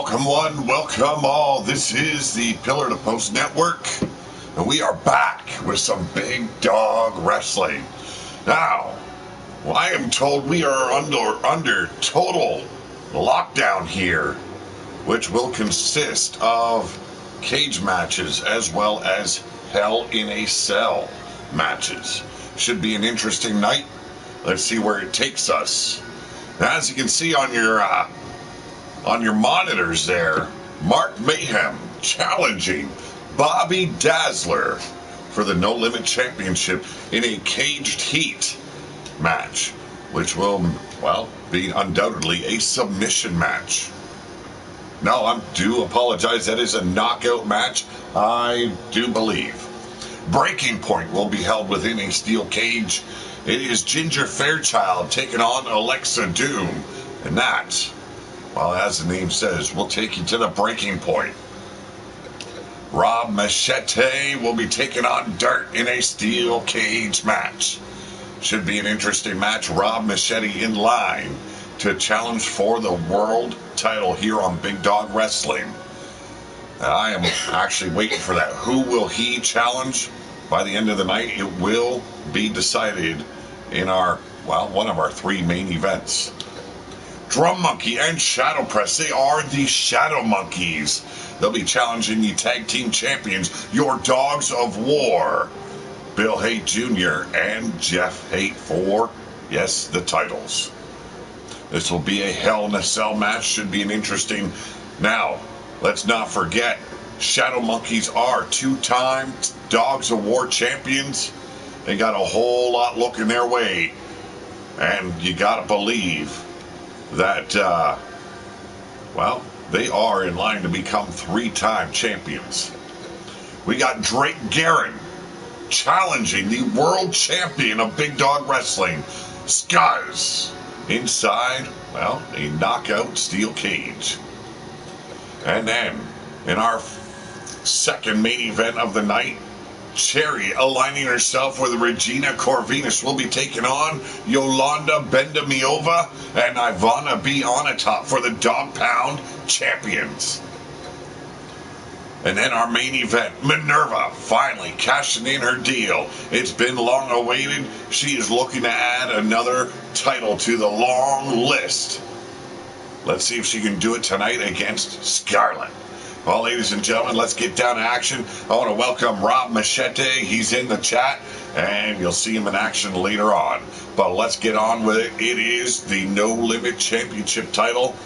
Welcome one, welcome all. This is the Pillar to Post Network, and we are back with some big dog wrestling. Now, I am told we are under total lockdown here, which will consist of cage matches as well as Hell in a Cell matches. Should be an interesting night. Let's see where it takes us. Now, as you can see on your monitors there, Mark Mayhem challenging Bobby DAZZLER for the No Limit Championship in a caged heat match, which will, well, be undoubtedly a submission match. No, I do apologize. That is a knockout match, I do believe. Breaking Point will be held within a steel cage. It is Ginger Fairchild taking on Alexa Doom, and that, well, as the name says, we'll take you to the breaking point. Rob Machete will be taking on Dirt in a steel cage match. Should be an interesting match. Rob Machete in line to challenge for the world title here on Big Dog Wrestling. I am actually waiting for that. Who will he challenge? By the end of the night, it will be decided in our, well, one of our three main events. Drum Monkey and Shadow Press, they are the Shadow Monkeys. They'll be challenging the tag team champions, your Dogs of War, Bill Haight Jr. and Jeff Haight for, yes, the titles. This will be a Hell in a Cell match, should be an interesting. Now, let's not forget, Shadow Monkeys are two-time Dogs of War champions. They got a whole lot looking their way, and you gotta believe that, well, they are in line to become three-time champions. We got Drake Guerin challenging the world champion of Big Dog Wrestling, Skuzz, inside, well, a knockout steel cage. And then, in our second main event of the night, Cherry, aligning herself with Regina Corvinus, will be taking on Yolanda Bendamiova and Ivana B. Onatop for the Dog Pound champions. And then our main event, Minerva finally cashing in her deal. It's been long awaited. She is looking to add another title to the long list. Let's see if she can do it tonight against Scarlett. Well, ladies and gentlemen, let's get down to action. I want to welcome Rob Machete. He's in the chat, and you'll see him in action later on. But let's get on with it. It is the No Limit Championship title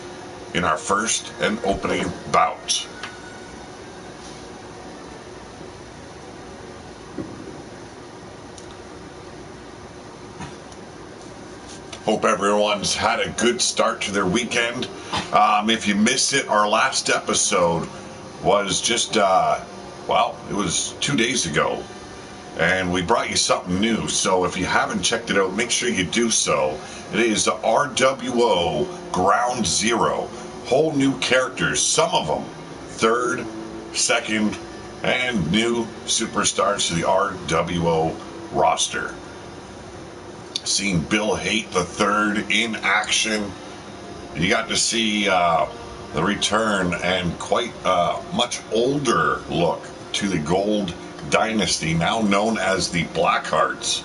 in our first and opening bout. Hope everyone's had a good start to their weekend. If you missed it, our last episode was just, well, it was 2 days ago, and we brought you something new. So if you haven't checked it out, make sure you do so. It is the RWO Ground Zero. Whole new characters, some of them third, second, and new superstars to the RWO roster. Seeing Bill Haight III in action. You got to see the return and quite much older look to the Gold Dynasty, now known as the Blackhearts.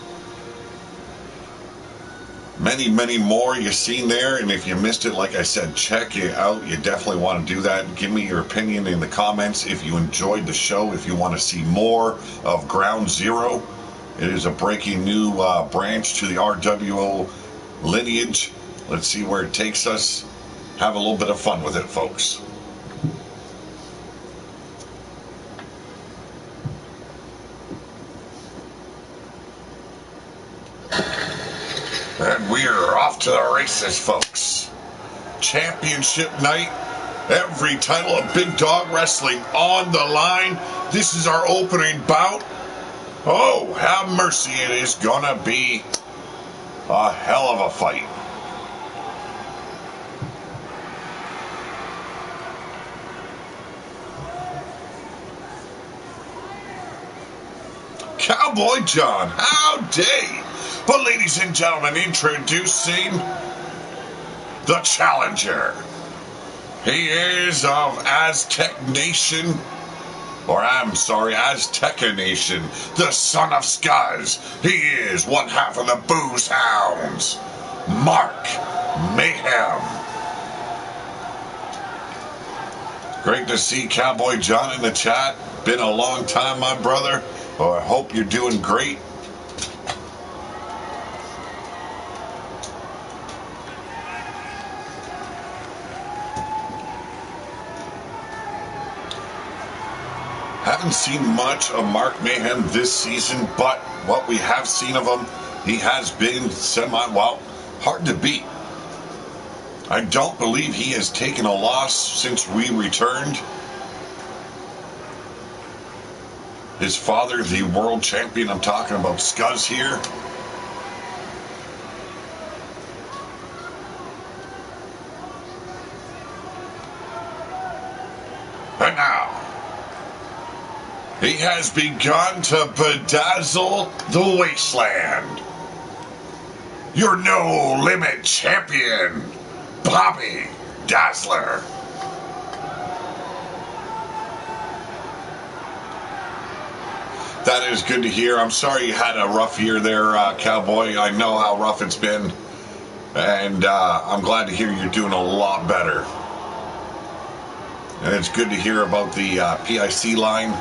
Many, many more you've seen there, and if you missed it, like I said, check it out. You definitely want to do that. Give me your opinion in the comments if you enjoyed the show, if you want to see more of Ground Zero. It is a breaking new branch to the RWO lineage. Let's see where it takes us. Have a little bit of fun with it, folks. And we are off to the races, folks. Championship night. Every title of Big Dog Wrestling on the line. This is our opening bout. Oh, have mercy, it is gonna be a hell of a fight. Cowboy John, howdy! But ladies and gentlemen, introducing the challenger. He is of Azteca Nation, the son of Scuzz. He is one half of the Booze Hounds, Mark Mayhem. Great to see Cowboy John in the chat. Been a long time, my brother. Oh, I hope you're doing great. Haven't seen much of Mark Mayhem this season, but what we have seen of him, he has been hard to beat. I don't believe he has taken a loss since we returned. His father, the world champion, I'm talking about Scuzz here. And now, he has begun to bedazzle the wasteland. Your no-limit champion, Bobby Dazzler. That is good to hear. I'm sorry you had a rough year there, Cowboy. I know how rough it's been. And I'm glad to hear you're doing a lot better. And it's good to hear about the PIC line.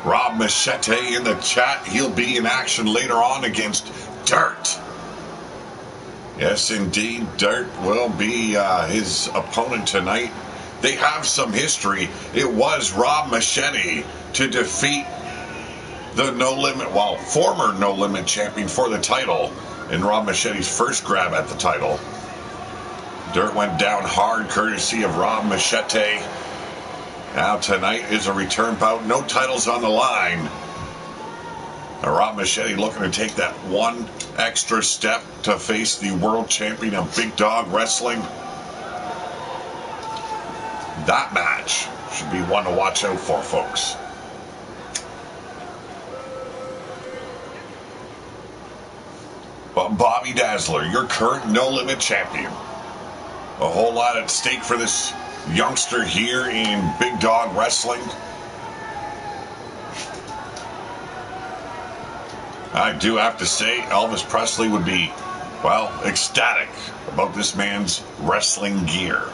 Rob Machete in the chat. He'll be in action later on against Dirt. Yes, indeed, Dirt will be his opponent tonight. They have some history. It was Rob Machete to defeat the former No Limit champion for the title in Rob Machete's first grab at the title. Dirt went down hard courtesy of Rob Machete. Now tonight is a return bout. No titles on the line. Rob Machete looking to take that one extra step to face the world champion of Big Dog Wrestling. That match should be one to watch out for, folks. But Bobby Dazzler, your current No Limit champion. A whole lot at stake for this youngster here in Big Dog Wrestling. I do have to say, Elvis Presley would be, well, ecstatic about this man's wrestling gear.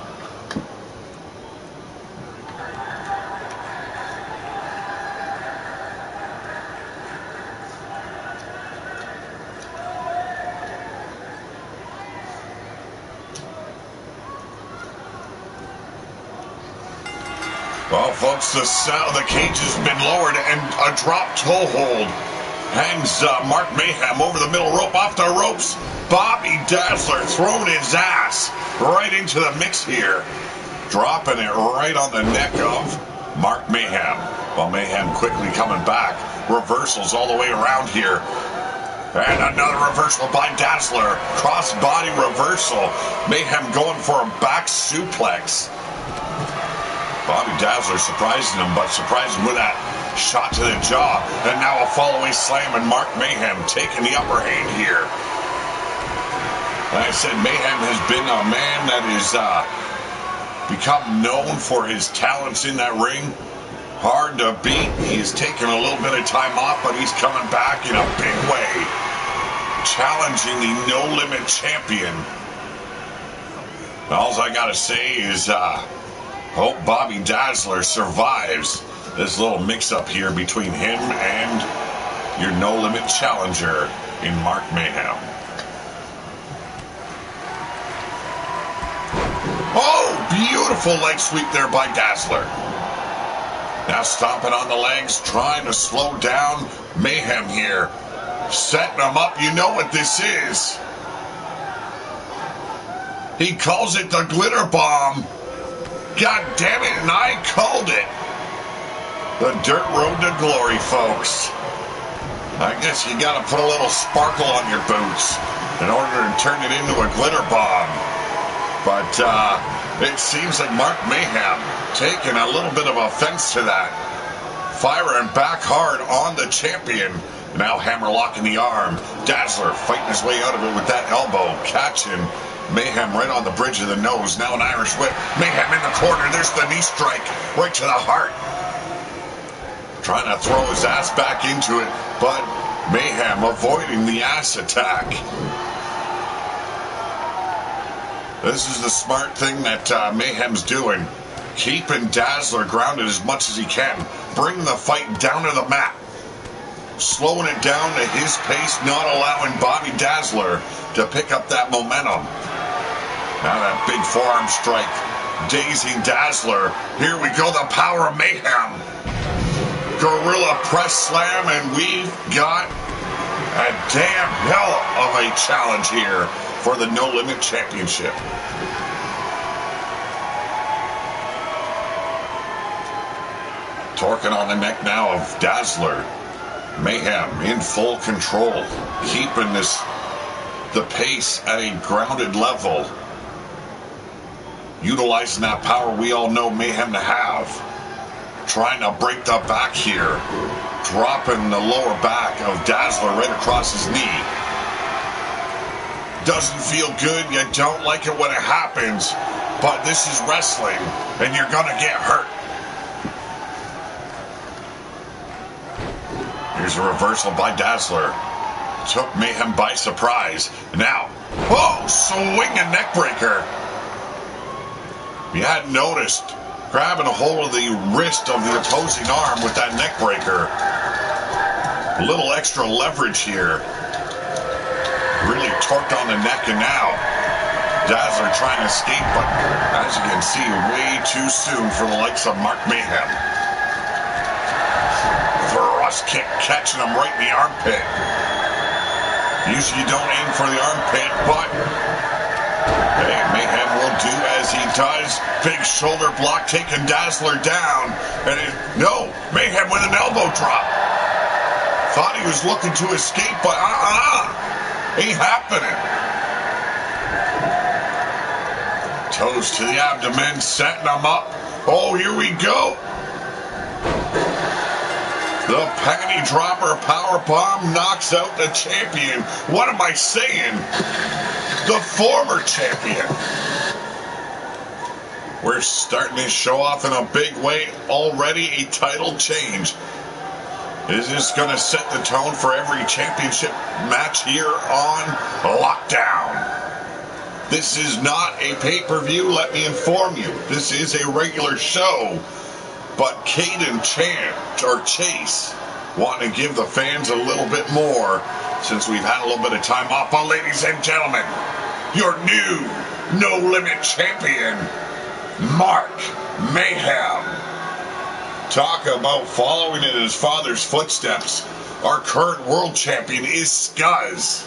Well, folks, the cage has been lowered and a drop toe hold hangs Mark Mayhem over the middle rope, off the ropes. Bobby Dazzler throwing his ass right into the mix here, dropping it right on the neck of Mark Mayhem. Well, Mayhem quickly coming back. Reversals all the way around here. And another reversal by Dazzler. Cross-body reversal. Mayhem going for a back suplex. Bobby Dazzler surprising him, but surprising with that shot to the jaw. And now a follow-away slam, and Mark Mayhem taking the upper hand here. Like I said, Mayhem has been a man that has become known for his talents in that ring. Hard to beat. He's taken a little bit of time off, but he's coming back in a big way. Challenging the No Limit champion. All I gotta say is, hope Bobby Dazzler survives this little mix-up here between him and your No Limit challenger in Mark Mayhem. Oh, beautiful leg sweep there by Dazzler. Now stomping on the legs, trying to slow down Mayhem here. Setting him up, you know what this is. He calls it the glitter bomb. God damn it, and I called it. The dirt road to glory, folks. I guess you gotta put a little sparkle on your boots in order to turn it into a glitter bomb. But it seems like Mark Mayhem taking a little bit of offense to that. Firing back hard on the champion Now hammerlock in the arm. Dazzler fighting his way out of it with that elbow. Catching Mayhem right on the bridge of the nose. Now an Irish whip. Mayhem in the corner. There's the knee strike right to the heart. Trying to throw his ass back into it, but Mayhem avoiding the ass attack. This is the smart thing that Mayhem's doing. Keeping Dazzler grounded as much as he can. Bring the fight down to the mat. Slowing it down to his pace, not allowing Bobby Dazzler to pick up that momentum. Now that big forearm strike, dazing Dazzler. Here we go, the power of Mayhem. Gorilla press slam, and we've got a damn hell of a challenge here for the No Limit Championship. Torquing on the neck now of Dazzler. Mayhem in full control, keeping the pace at a grounded level. Utilizing that power we all know Mayhem to have. Trying to break the back here. Dropping the lower back of Dazzler right across his knee. Doesn't feel good, you don't like it when it happens, but this is wrestling, and you're gonna get hurt. Here's a reversal by Dazzler. Took Mayhem by surprise. Now, whoa, swinging neck breaker. You hadn't noticed, grabbing a hold of the wrist of the opposing arm with that neck breaker. A little extra leverage here. Really torqued on the neck, and now Dazzler trying to escape, but as you can see, way too soon for the likes of Mark Mayhem. Thrust kick catching him right in the armpit. Usually you don't aim for the armpit, but hey, Mayhem will do as he does. Big shoulder block taking Dazzler down. And no, Mayhem with an elbow drop. Thought he was looking to escape, but ain't happening. Toes to the abdomen, setting him up. Oh, here we go. The panty dropper power bomb knocks out the champion. What am I saying? The former champion. We're starting to show off in a big way. Already a title change. Is this going to set the tone for every championship match here on Lockdown? This is not a pay-per-view, let me inform you. This is a regular show. But Caden Chase wanting to give the fans a little bit more since we've had a little bit of time off. But ladies and gentlemen, your new No Limit champion, Mark Mayhem. Talk about following in his father's footsteps. Our current world champion is Scuzz.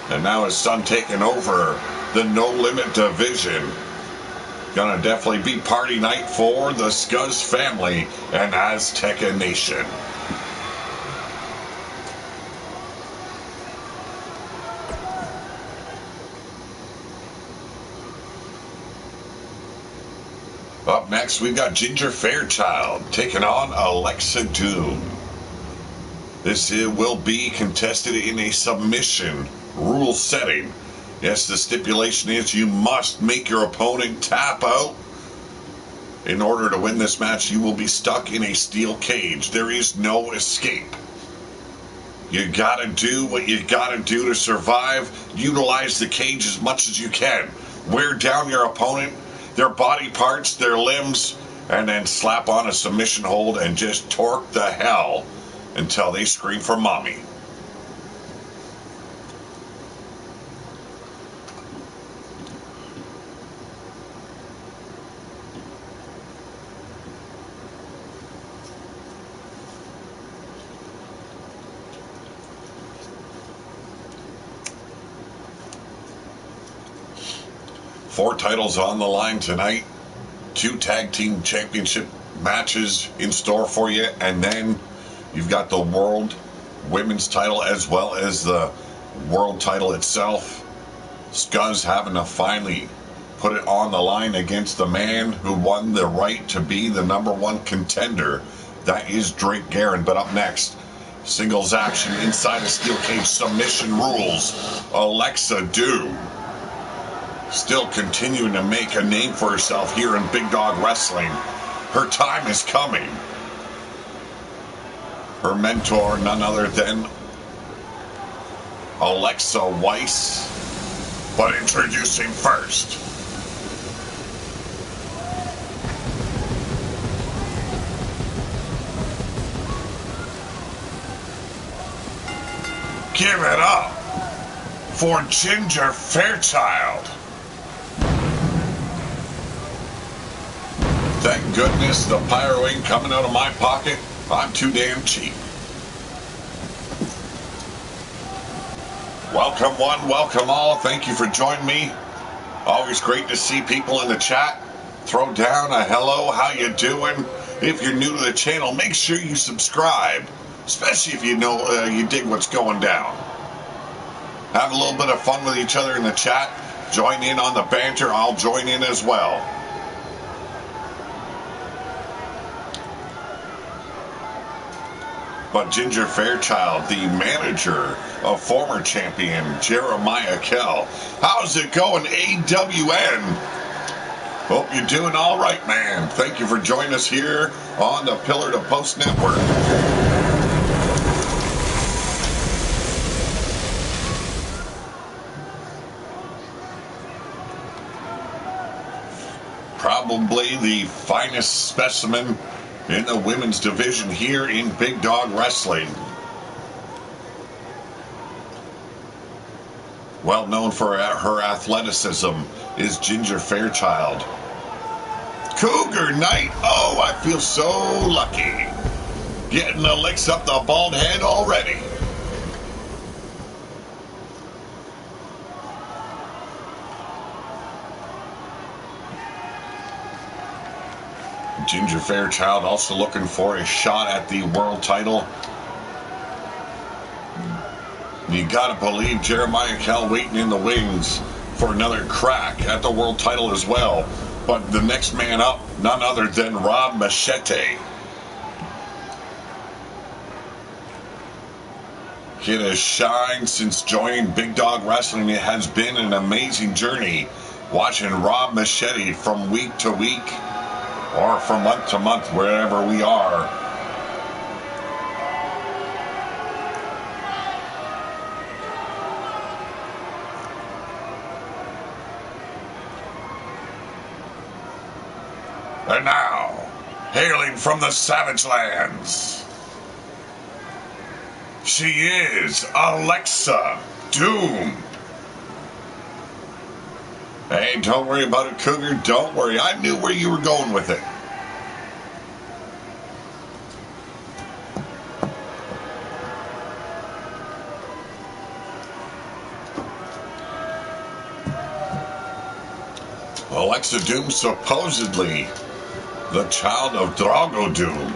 And now his son taking over the No Limit division. Gonna definitely be party night for the Scuzz family and Azteca Nation. Up next, we've got Ginger Fairchild taking on Alexa Doom. This will be contested in a submission rule setting. Yes, the stipulation is you must make your opponent tap out. In order to win this match, you will be stuck in a steel cage. There is no escape. You gotta do what you gotta do to survive. Utilize the cage as much as you can. Wear down your opponent, their body parts, their limbs, and then slap on a submission hold and just torque the hell until they scream for mommy. Four titles on the line tonight. 2 tag team championship matches in store for you. And then you've got the world women's title as well as the world title itself. Scuzz having to finally put it on the line against the man who won the right to be the #1 contender. That is Drake Guerin. But up next, Singles action inside a steel cage submission rules. Alexa Doom still continuing to make a name for herself here in Big Dog Wrestling. Her time is coming. Her mentor, none other than Alexa Weiss. But introducing first, give it up for Ginger Fairchild. Thank goodness the pyro ain't coming out of my pocket. I'm too damn cheap. Welcome one, welcome all. Thank you for joining me. Always great to see people in the chat. Throw down a hello, how you doing? If you're new to the channel, make sure you subscribe, especially if you know you dig what's going down. Have a little bit of fun with each other in the chat. Join in on the banter. I'll join in as well. But Ginger Fairchild, the manager of former champion Jeremiah Kell. How's it going, AWN? Hope you're doing all right, man. Thank you for joining us here on the Pillar to Post Network. Probably the finest specimen in the women's division here in Big Dog Wrestling. Well known for her athleticism is Ginger Fairchild. Cougar Night. Oh, I feel so lucky. Getting the licks up the bald head already. Ginger Fairchild also looking for a shot at the world title. You gotta believe Jeremiah Kell waiting in the wings for another crack at the world title as well. But the next man up, none other than Rob Machete. Kid has shined since joining Big Dog Wrestling. It has been an amazing journey watching Rob Machete from week to week, or from month to month, wherever we are. And now, hailing from the Savage Lands, she is Alexa Doom. Hey, don't worry about it, Cougar. Don't worry. I knew where you were going with it. Alexa Doom, supposedly the child of Drago Doom.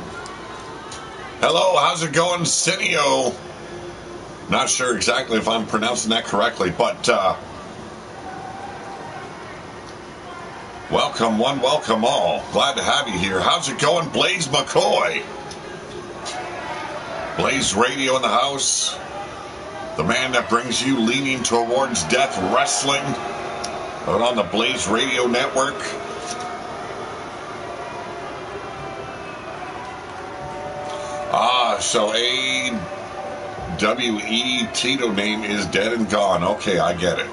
Hello, how's it going, Cineo? Not sure exactly if I'm pronouncing that correctly, but welcome one, welcome all. Glad to have you here. How's it going, Blaze McCoy? Blaze Radio in the house. The man that brings you Leaning Towards Death Wrestling out on the Blaze Radio Network. So AWE Tito name is dead and gone. Okay, I get it.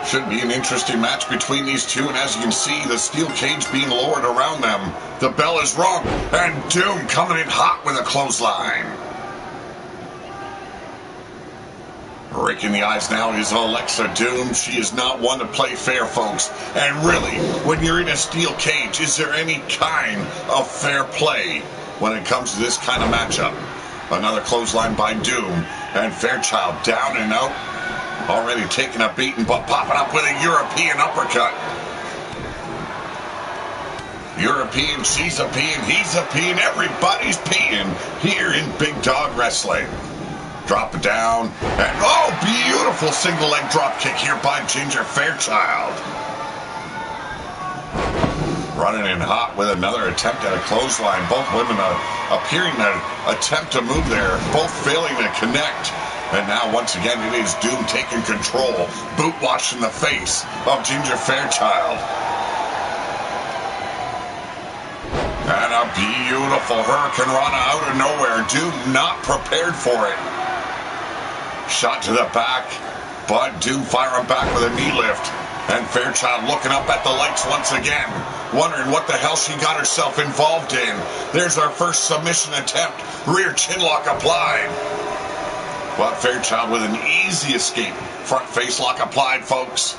Should be an interesting match between these two, and as you can see, the steel cage being lowered around them. The bell is rung, and Doom coming in hot with a clothesline. Raking the eyes now is Alexa Doom. She is not one to play fair, folks. And really, when you're in a steel cage, is there any kind of fair play when it comes to this kind of matchup? Another clothesline by Doom, and Fairchild down and out. Already taking a beating, but popping up with a European uppercut. European, she's a peeing, he's a peeing, everybody's peeing here in Big Dog Wrestling. Drop it down. And oh, beautiful single leg drop kick here by Ginger Fairchild. Running in hot with another attempt at a clothesline. Both women appearing to attempt to move there, both failing to connect. And now, once again, it is Doom taking control. Boot wash in the face of Ginger Fairchild. And a beautiful Hurricane Rana out of nowhere. Doom not prepared for it. Shot to the back, but Doom firing back with a knee lift. And Fairchild looking up at the lights once again, wondering what the hell she got herself involved in. There's our first submission attempt. Rear chinlock applied. But Fairchild with an easy escape. Front face lock applied, folks.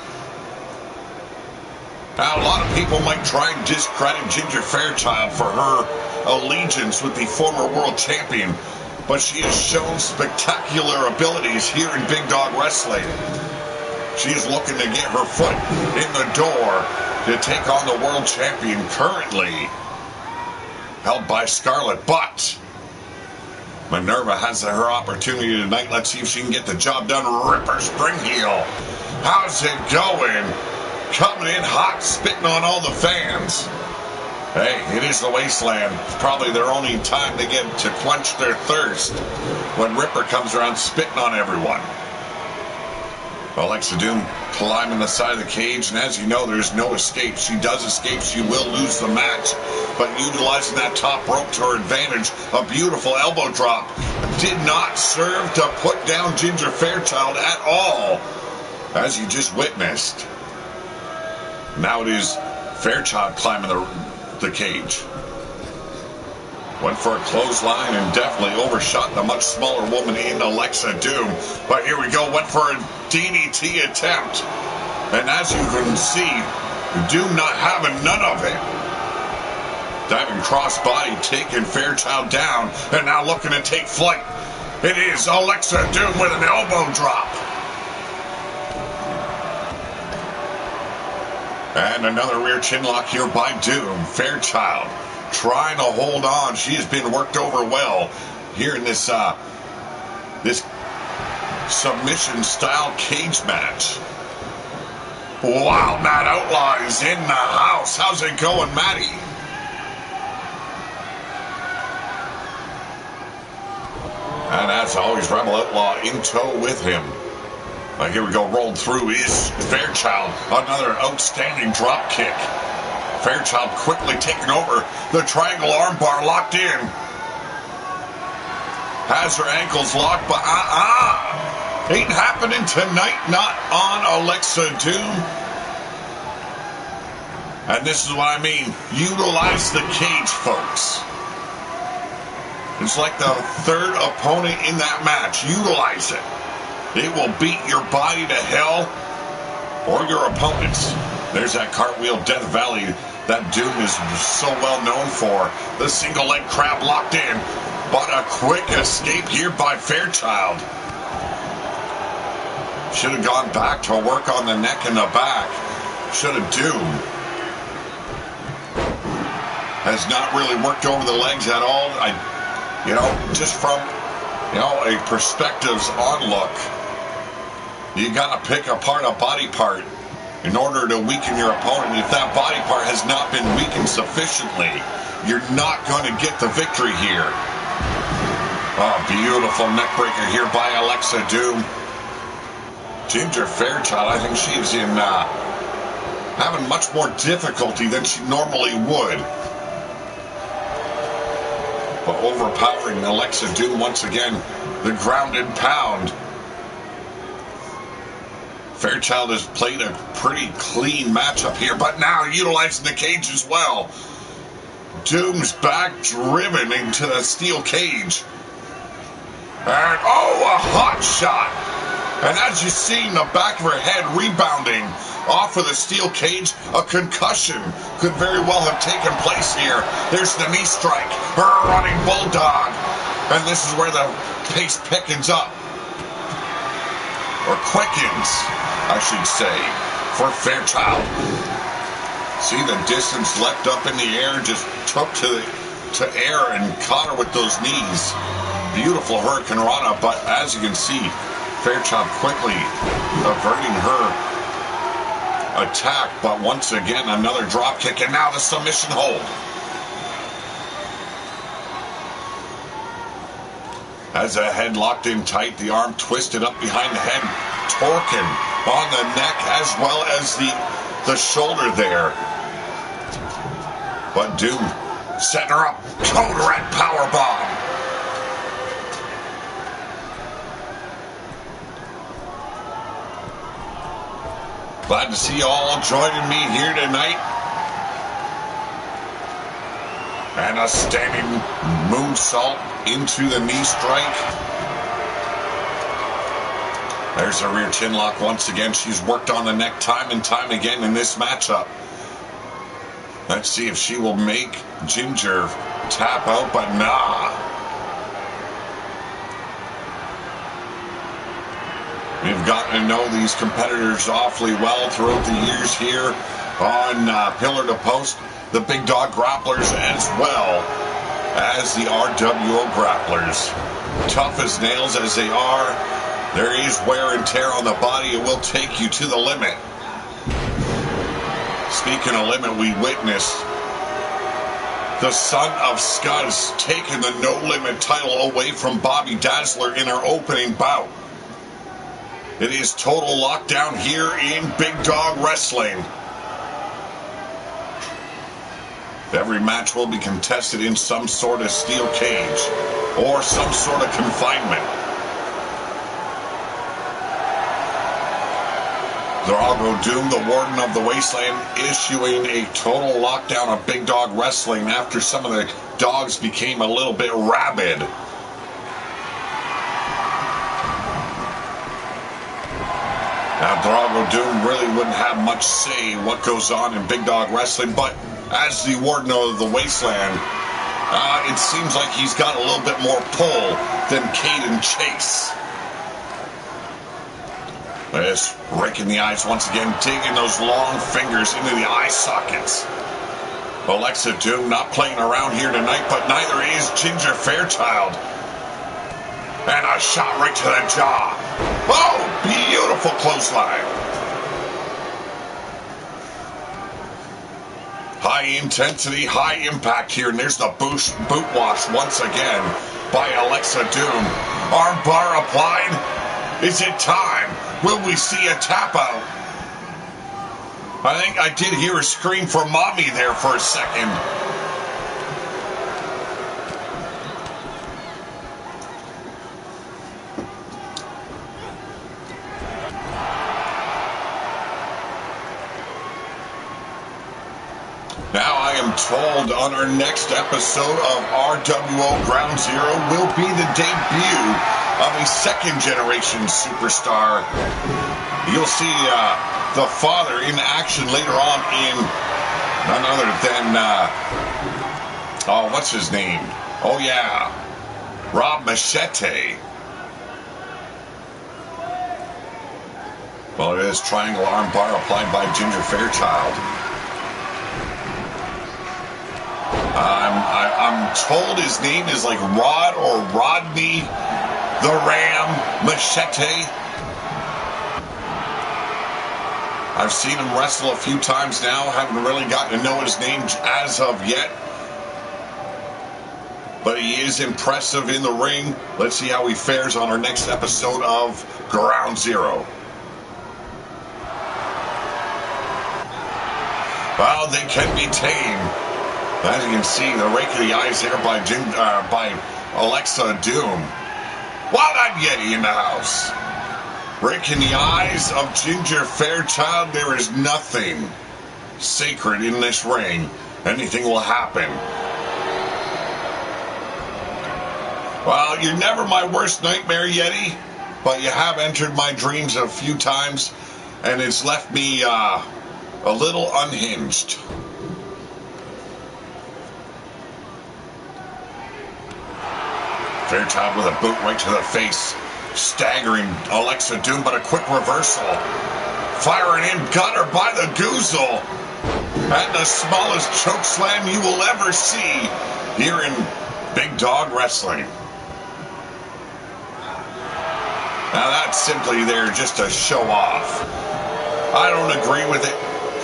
Now, a lot of people might try and discredit Ginger Fairchild for her allegiance with the former world champion, but she has shown spectacular abilities here in Big Dog Wrestling. She is looking to get her foot in the door to take on the world champion currently held by Scarlett. But Minerva has her opportunity tonight. Let's see if she can get the job done. Ripper spring heel. How's it going? Coming in hot, spitting on all the fans. Hey, it is the wasteland. It's probably their only time to get to quench their thirst when Ripper comes around spitting on everyone. Alexa Doom climbing the side of the cage, and as you know, there's no escape. She does escape, she will lose the match. But utilizing that top rope to her advantage, a beautiful elbow drop did not serve to put down Ginger Fairchild at all, as you just witnessed. Now it is Fairchild climbing the cage. Went for a clothesline and definitely overshot the much smaller woman in Alexa Doom. But here we go, went for a DDT attempt. And as you can see, Doom not having none of it. Diving crossbody, taking Fairchild down, and now looking to take flight. It is Alexa Doom with an elbow drop. And another rear chinlock here by Doom. Fairchild trying to hold on. She has been worked over well here in this this submission style cage match. Wow, Matt Outlaw is in the house. How's it going, Matty? And as always, Rebel Outlaw in tow with him. Here we go, rolled through is Fairchild. Another outstanding drop kick. Fairchild quickly taking over. The triangle armbar locked in. Has her ankles locked, but ain't happening tonight, not on Alexa Doom. And this is what I mean. Utilize the cage, folks. It's like the third opponent in that match. Utilize it. It will beat your body to hell or your opponents. There's that cartwheel Death Valley that Doom is so well known for. The single leg crab locked in, but a quick escape here by Fairchild. Should have gone back to work on the neck and the back. Should have Doom. Has not really worked over the legs at all. Just from, a perspective's onlook, you gotta pick apart a body part in order to weaken your opponent. If that body part has not been weakened sufficiently, you're not going to get the victory here. Oh, beautiful neck breaker here by Alexa Doom. Ginger Fairchild, I think she is in having much more difficulty than she normally would. But overpowering Alexa Doom once again, the grounded pound. Fairchild has played a pretty clean matchup here, but now utilizing the cage as well. Doom's back driven into the steel cage. And a hot shot. And as you see in the back of her head rebounding off of the steel cage, a concussion could very well have taken place here. There's the knee strike, her running bulldog. And this is where the pace pickens up. Or quickens, I should say, for Fairchild. See the distance leapt up in the air, just took to air and caught her with those knees. beautiful Hurricane Rana, but as you can see, Fairchild quickly averting her attack, but once again another drop kick, and now the submission hold. As the head locked in tight, the arm twisted up behind the head, torquing on the neck as well as the shoulder there. But Doom setting her up, counter at powerbomb. Glad to see you all joining me here tonight. And a standing moonsault into the knee strike. There's a rear chin lock once again. She's worked on the neck time and time again in this matchup. Let's see if she will make Ginger tap out, but nah. We've gotten to know these competitors awfully well throughout the years here on Pillar to Post. The Big Dog Grapplers as well as the RWO Grapplers. Tough as nails as they are, there is wear and tear on the body. It will take you to the limit. Speaking of limit, we witnessed the son of Scuzz taking the No Limit title away from Bobby Dazzler in our opening bout. It is total lockdown here in Big Dog Wrestling. Every match will be contested in some sort of steel cage or some sort of confinement. Drago Doom, the Warden of the Wasteland, issuing a total lockdown of Big Dog Wrestling after some of the dogs became a little bit rabid. Now, Drago Doom really wouldn't have much say what goes on in Big Dog Wrestling, but as the Warden of the Wasteland, it seems like he's got a little bit more pull than Caden Chase. Just raking the eyes once again, digging those long fingers into the eye sockets. Alexa Doom not playing around here tonight, but neither is Ginger Fairchild. And a shot right to the jaw. Oh, beautiful clothesline. High intensity, high impact here, and there's the boot wash once again by Alexa Doom. Arm bar applied. Is it time? Will we see a tap out? I think I did hear a scream for mommy there for a second. Now I am told on our next episode of RWO Ground Zero will be the debut of a second generation superstar. You'll see the father in action later on in none other than, what's his name? Oh yeah, MACHETE. Well, it is triangle arm bar applied by Ginger Fairchild. I'm told his name is like Rod or Rodney the Ram Machete. I've seen him wrestle a few times now. Haven't really gotten to know his name as of yet. But he is impressive in the ring. Let's see how he fares on our next episode of Ground Zero. Well, they can be tamed. As you can see, the rake of the eyes there by Alexa Doom. Wild-Eyed Yeti in the house. Raking the eyes of Ginger Fairchild. There is nothing sacred in this ring. Anything will happen. Well, you're never my worst nightmare, Yeti, but you have entered my dreams a few times, and it's left me a little unhinged. Fairchild with a boot right to the face, staggering Alexa Doom, but a quick reversal. Firing in, got her by the goozle. And the smallest choke slam you will ever see here in Big Dog Wrestling. Now that's simply there just to show off. I don't agree with it.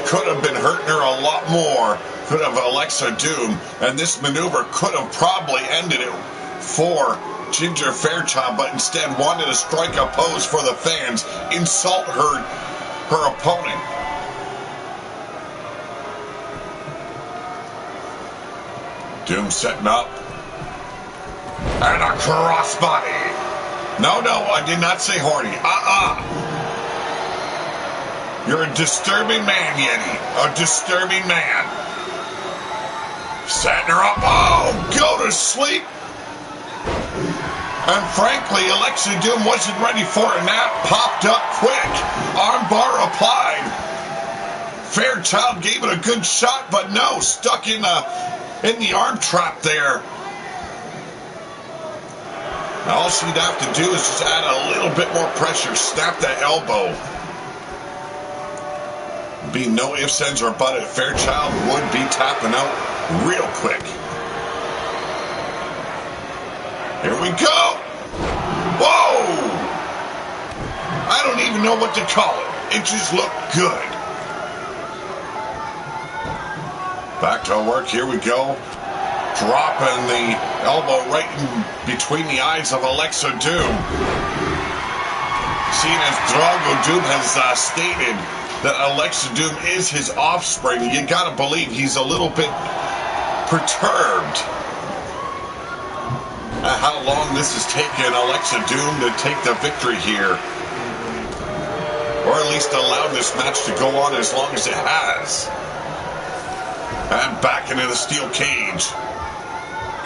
Could have been hurting her a lot more. Could have Alexa Doom, and this maneuver could have probably ended it for Ginger Fairchild, but instead wanted to strike a pose for the fans, insult her opponent. Doom setting up. And a crossbody. No, I did not say horny. You're a disturbing man, Yeti. A disturbing man. Setting her up. Oh, go to sleep. And frankly, Alexa Doom wasn't ready for it, and that popped up quick. Armbar applied. Fairchild gave it a good shot, but no, stuck in the arm trap there. Now all she'd have to do is just add a little bit more pressure, snap that elbow. Be no ifs, ands, or buts. Fairchild would be tapping out real quick. Here we go. Whoa! I don't even know what to call it. It just looked good. Back to work. Here we go. Dropping the elbow right in between the eyes of Alexa Doom. Seeing as Dawg has stated that Alexa Doom is his offspring, you gotta believe he's a little bit perturbed at how long this has taken Alexa Doom to take the victory here. Or at least allowed this match to go on as long as it has. And back into the steel cage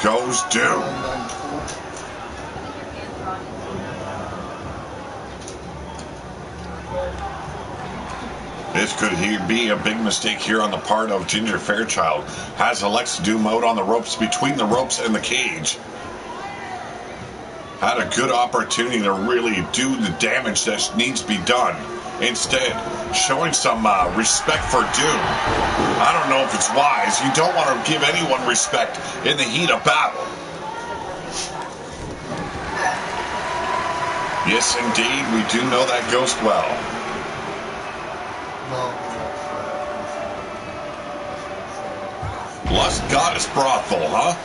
goes Doom. This could be a big mistake here on the part of Ginger Fairchild. Has Alexa Doom out on the ropes, between the ropes and the cage. Had a good opportunity to really do the damage that needs to be done. Instead, showing some respect for Doom. I don't know if it's wise. You don't want to give anyone respect in the heat of battle. Yes, indeed, we do know that ghost well. Lust Goddess Brothel, huh?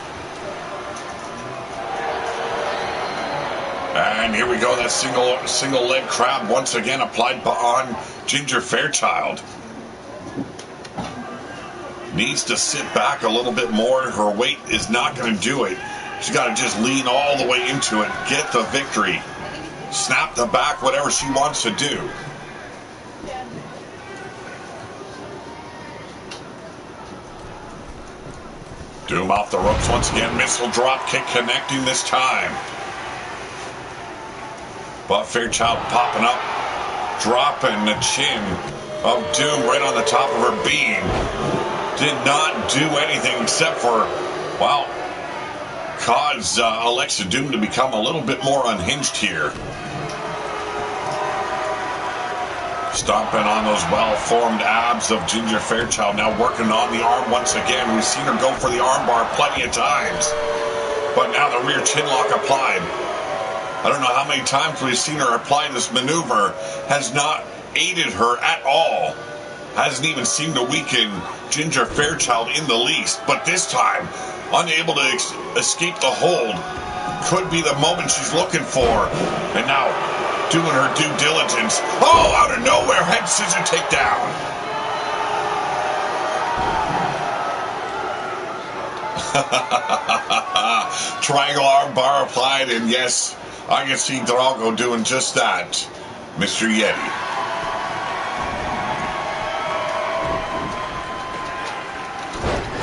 And here we go, that single leg crab once again applied on Ginger Fairchild. Needs to sit back a little bit more. Her weight is not going to do it. She's got to just lean all the way into it, get the victory, snap the back, whatever she wants to do. Doom off the ropes once again. Missile drop kick connecting this time. But Fairchild popping up, dropping the chin of Doom right on the top of her beam. Did not do anything except for, well, cause Alexa Doom to become a little bit more unhinged here. Stomping on those well-formed abs of Ginger Fairchild, now working on the arm once again. We've seen her go for the armbar plenty of times. But now the rear chin lock applied. I don't know how many times we've seen her apply this maneuver. Has not aided her at all. Hasn't even seemed to weaken Ginger Fairchild in the least. But this time, unable to escape the hold. Could be the moment she's looking for. And now, doing her due diligence. Oh, out of nowhere, head scissor takedown. Triangle arm bar applied, and yes, I can see Drago doing just that, Mr. Yeti.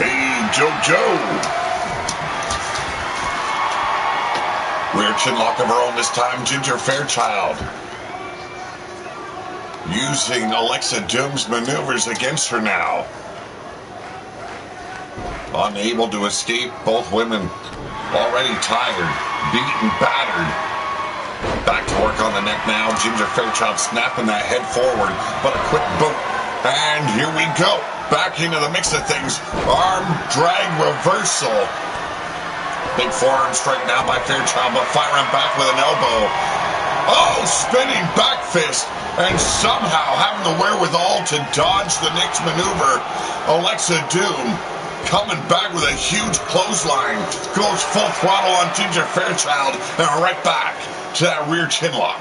Hey, JoJo. Rear chin lock of her own this time, Ginger Fairchild. Using Alexa Doom's maneuvers against her now. Unable to escape, both women already tired, beaten, battered. Back to work on the neck now. Ginger Fairchild snapping that head forward, but a quick boot. And here we go. Back into the mix of things. Arm drag reversal. Big forearm strike now by Fairchild, but firing back with an elbow. Oh, spinning back fist, and somehow having the wherewithal to dodge the next maneuver. Alexa Doom coming back with a huge clothesline, goes full throttle on Ginger Fairchild, and right back to that rear chinlock.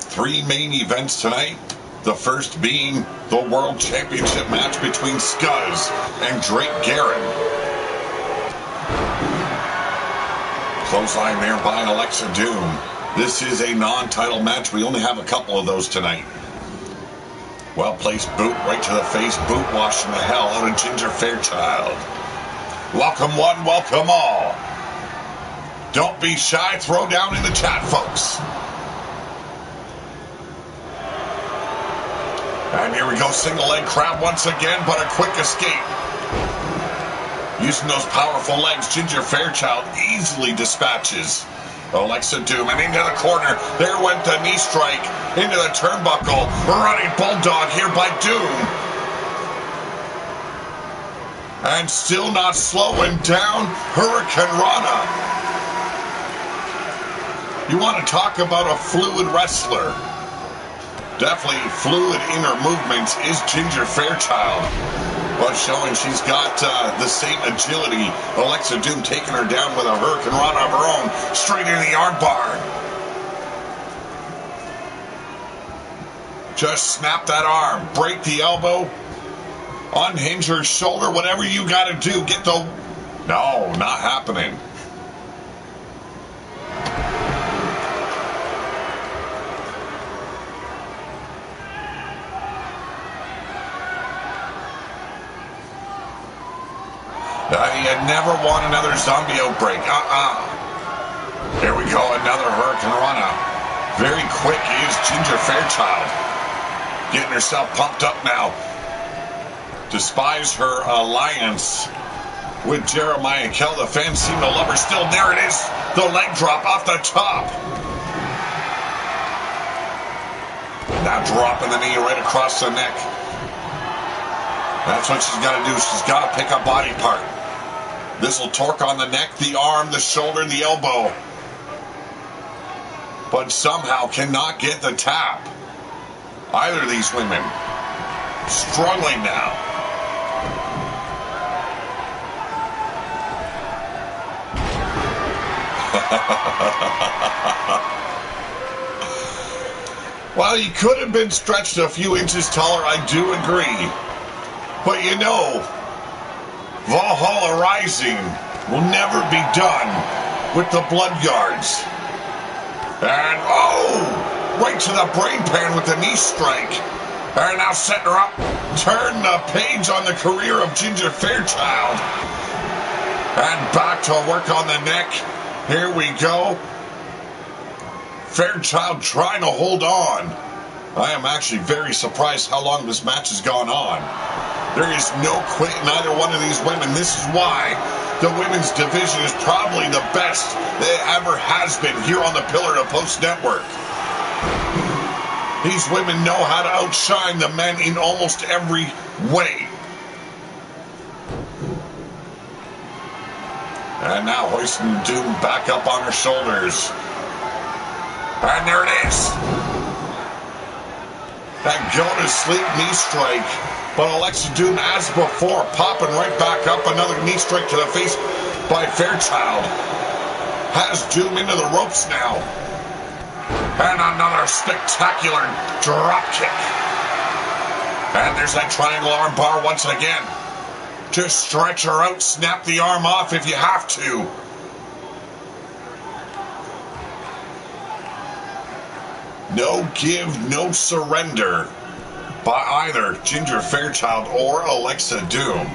Three main events tonight. The first being the World Championship match between Scuzz and Drake Guerin. Clothesline there by Alexa Doom. This is a non-title match. We only have a couple of those tonight. Well-placed boot right to the face. Boot washing the hell out of Ginger Fairchild. Welcome one, welcome all. Don't be shy. Throw down in the chat, folks. And here we go, single leg crab once again, but a quick escape. Using those powerful legs, Ginger Fairchild easily dispatches Alexa Doom. And into the corner, there went the knee strike. Into the turnbuckle, running bulldog here by Doom. And still not slowing down, Hurricane Rana. You want to talk about a fluid wrestler? Definitely fluid in her movements is Ginger Fairchild, but showing she's got the same agility. Alexa Doom taking her down with a Hurricane Rana of her own, straight in the armbar. Just snap that arm, break the elbow, unhinge her shoulder, whatever you got to do. Get the... No, not happening. You never want another zombie outbreak. Here we go, another Hurricane Rana. Very quick is Ginger Fairchild. Getting herself pumped up now. Despise her alliance with Jeremiah Kell. The fans seem to love her still. There it is. The leg drop off the top. Now dropping the knee right across the neck. That's what she's got to do. She's got to pick a body part. This will torque on the neck, the arm, the shoulder, the elbow. But somehow cannot get the tap. Either of these women. Struggling now. Well, you could have been stretched a few inches taller, I do agree. But you know, Valhalla Rising will never be done with the Blood Guards. And, oh, right to the brain pan with the knee strike. And now setting her up. Turn the page on the career of Ginger Fairchild. And back to work on the neck. Here we go. Fairchild trying to hold on. I am actually very surprised how long this match has gone on. There is no quit in either one of these women. This is why the women's division is probably the best it ever has been here on the Pillar to Post Network. These women know how to outshine the men in almost every way. And now hoisting Doom back up on her shoulders. And there it is. That go-to-sleep knee strike. But Alexa Doom, as before, popping right back up. Another knee strike to the face by Fairchild. Has Doom into the ropes now. And another spectacular drop kick. And there's that triangle arm bar once again. Just stretch her out, snap the arm off if you have to. No give, no surrender by either Ginger Fairchild or Alexa Doom.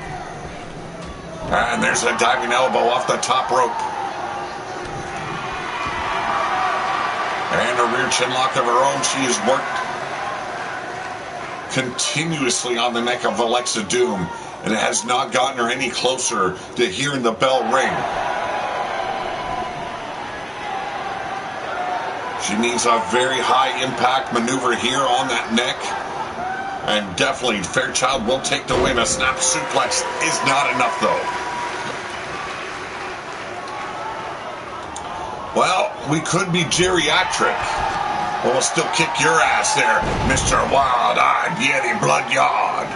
And there's a diving elbow off the top rope. And a rear chinlock of her own. She has worked continuously on the neck of Alexa Doom, and it has not gotten her any closer to hearing the bell ring. She needs a very high impact maneuver here on that neck. And definitely Fairchild will take the win. A snap suplex is not enough though. Well, we could be geriatric. But we'll still kick your ass there, Mr. Wild-Eyed Yeti Bloodyard.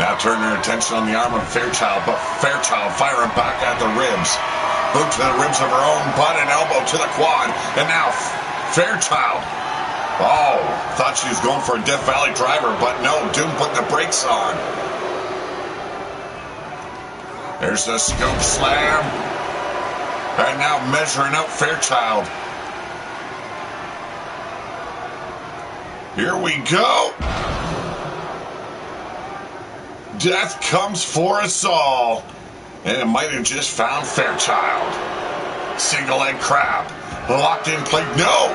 Now turn your attention on the arm of Fairchild, but Fairchild firing back at the ribs. Boot to the ribs of her own butt and elbow to the quad. And now Fairchild. Oh, thought she was going for a Death Valley driver, but no, Doom put the brakes on. There's the scope slam. And now measuring out Fairchild. Here we go. Death comes for us all. And it might have just found Fairchild. Single leg crab. Locked in plate. No!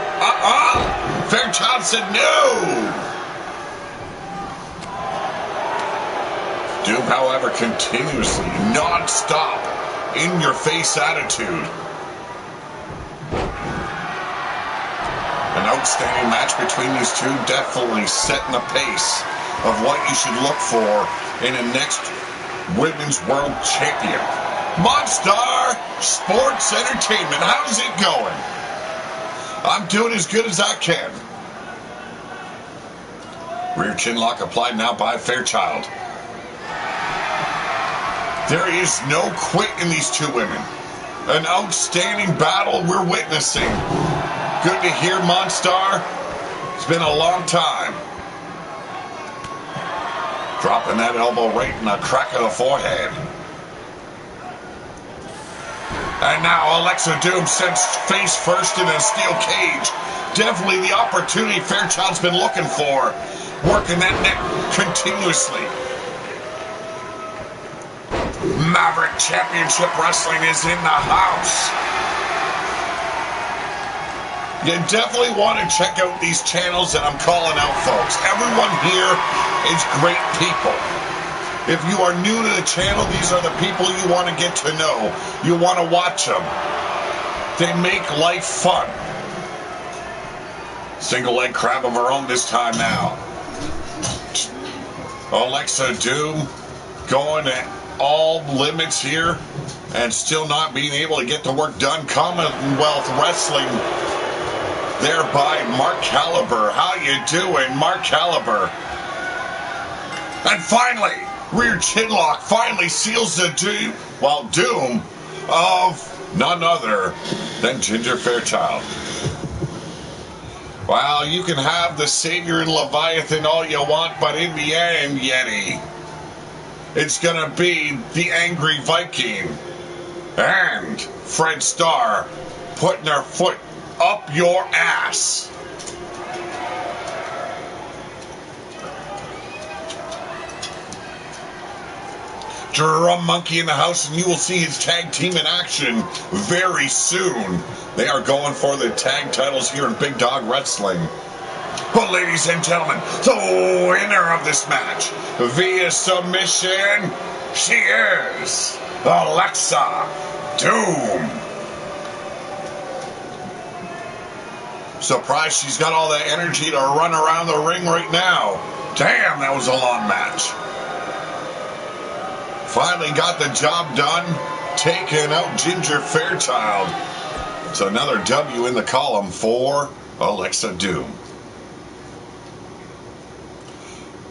Fairchild said no! Doom, however, continuously, non-stop, in-your-face attitude. An outstanding match between these two, definitely setting the pace of what you should look for in a next Women's World Champion. Monstar Sports Entertainment, how's it going? I'm doing as good as I can. Rear chin lock applied now by Fairchild. There is no quit in these two women. An outstanding battle we're witnessing. Good to hear, Monstar. It's been a long time. Dropping that elbow right in the crack of the forehead. And now Alexa Doom sends face first in a steel cage. Definitely the opportunity Fairchild's been looking for. Working that neck continuously. Maverick Championship Wrestling is in the house. You definitely want to check out these channels that I'm calling out, folks. Everyone here is great people. If you are new to the channel, these are the people you want to get to know. You want to watch them. They make life fun. Single leg crab of her own this time now. Alexa Doom going at all limits here and still not being able to get the work done. Commonwealth Wrestling there by Mark Caliber. How you doing, Mark Caliber? And finally, rear chin lock finally seals the doom of none other than Ginger Fairchild. Well, you can have the Savior and Leviathan all you want, but in the end, Yeti, it's gonna be the Angry Viking and Fred Starr putting their foot up your ass. Drum Monkey in the house, and you will see his tag team in action very soon. They are going for the tag titles here in Big Dog Wrestling. Well, ladies and gentlemen, the winner of this match via submission, she is Alexa Doom. Surprised she's got all the energy to run around the ring right now. Damn, that was a long match. Finally got the job done, taking out Ginger Fairchild. It's another W in the column for Alexa Doom.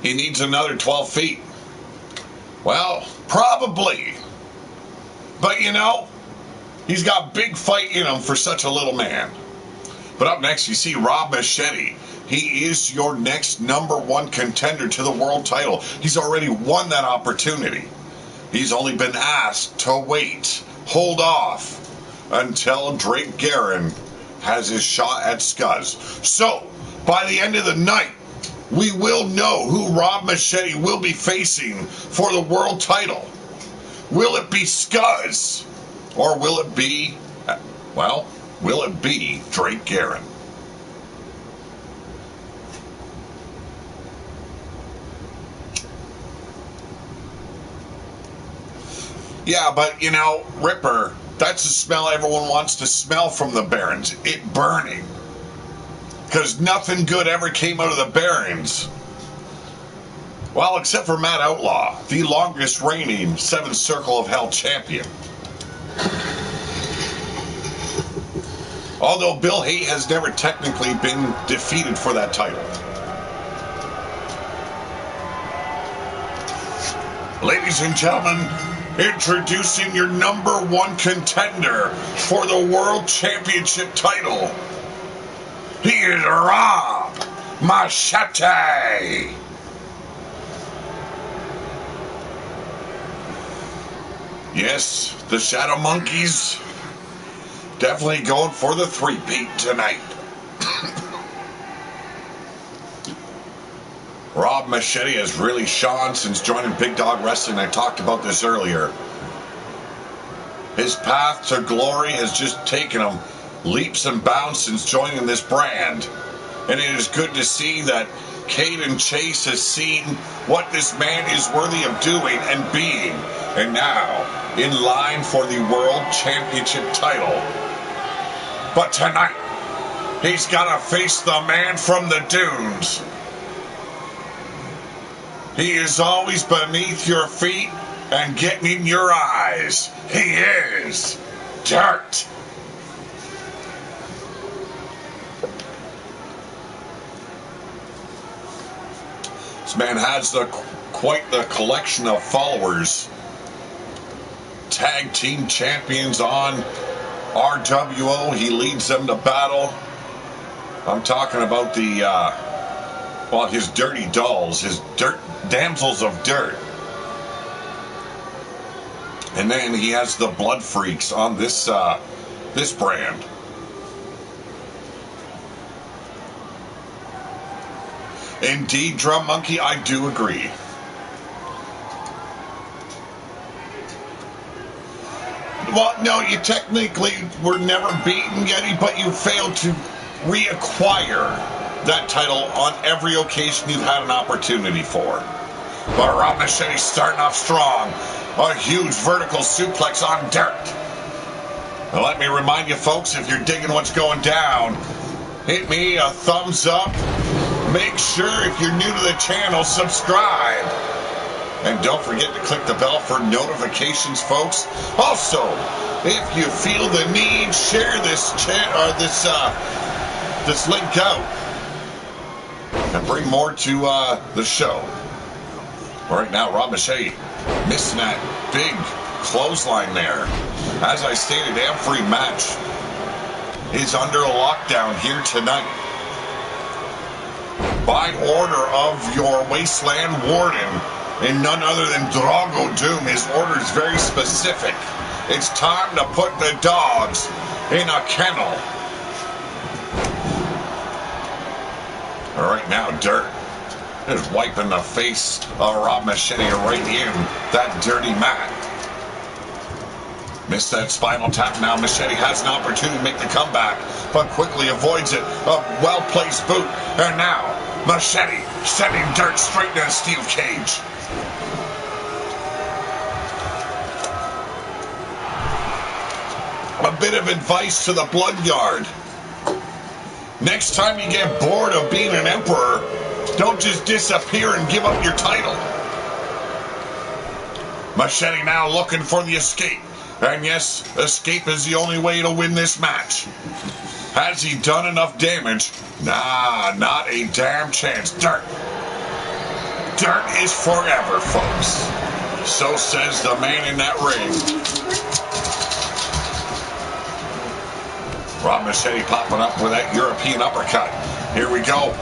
He needs another 12 feet. Well, probably. But you know, he's got big fight in him for such a little man. But up next, you see Rob Machete. He is your next #1 contender to the world title. He's already won that opportunity. He's only been asked to wait, hold off, until Drake Guerin has his shot at Scuzz. So, by the end of the night, we will know who Rob Machete will be facing for the world title. Will it be Scuzz? Or will it be, well, will it be Drake Guerin? Yeah, but, you know, Ripper, that's the smell everyone wants to smell from the Barons. It burning. Because nothing good ever came out of the Barons. Well, except for Matt Outlaw, the longest reigning 7th Circle of Hell champion. Although Bill Hay has never technically been defeated for that title. Ladies and gentlemen, introducing your #1 contender for the World Championship title. He is Rob Machete. Yes, the Shadow Monkeys definitely going for the three-peat tonight. Rob Machete has really shone since joining Big Dog Wrestling. I talked about this earlier. His path to glory has just taken him leaps and bounds since joining this brand. And it is good to see that Caden Chase has seen what this man is worthy of doing and being. And now, in line for the World Championship title. But tonight, he's got to face the man from the dunes. He is always beneath your feet and getting in your eyes. He is Dirt. This man has quite the collection of followers. Tag team champions on RWO. He leads them to battle. I'm talking about the, his dirty dolls, his damsels of dirt. And then he has the Blood Freaks on this brand. Indeed, Drum Monkey, I do agree. Well, no, you technically were never beaten, Yeti, but you failed to reacquire that title on every occasion you've had an opportunity for. But Rob Machete's starting off strong. A huge vertical suplex on Dirt. Now let me remind you, folks, if you're digging what's going down, hit me a thumbs up. Make sure, if you're new to the channel, subscribe. And don't forget to click the bell for notifications, folks. Also, if you feel the need, share this this link out and bring more to the show. Right now, Rob Machete missing that big clothesline there. As I stated, every match is under a lockdown here tonight. By order of your Wasteland Warden, and none other than Drago Doom. His order is very specific. It's time to put the dogs in a kennel. All right, now Dirt is wiping the face of Rob Machete right in that dirty mat. Missed that spinal tap. Now Machete has an opportunity to make the comeback, but quickly avoids it. A well-placed boot. And now Machete sending Dirt straight into a steel cage. A bit of advice to the Bloodyard. Next time you get bored of being an emperor, don't just disappear and give up your title. Machete now looking for the escape. And yes, escape is the only way to win this match. Has he done enough damage? Nah, not a damn chance. Dirt. Dirt is forever, folks. So says the man in that ring. Rob Machete popping up with that European uppercut. Here we go.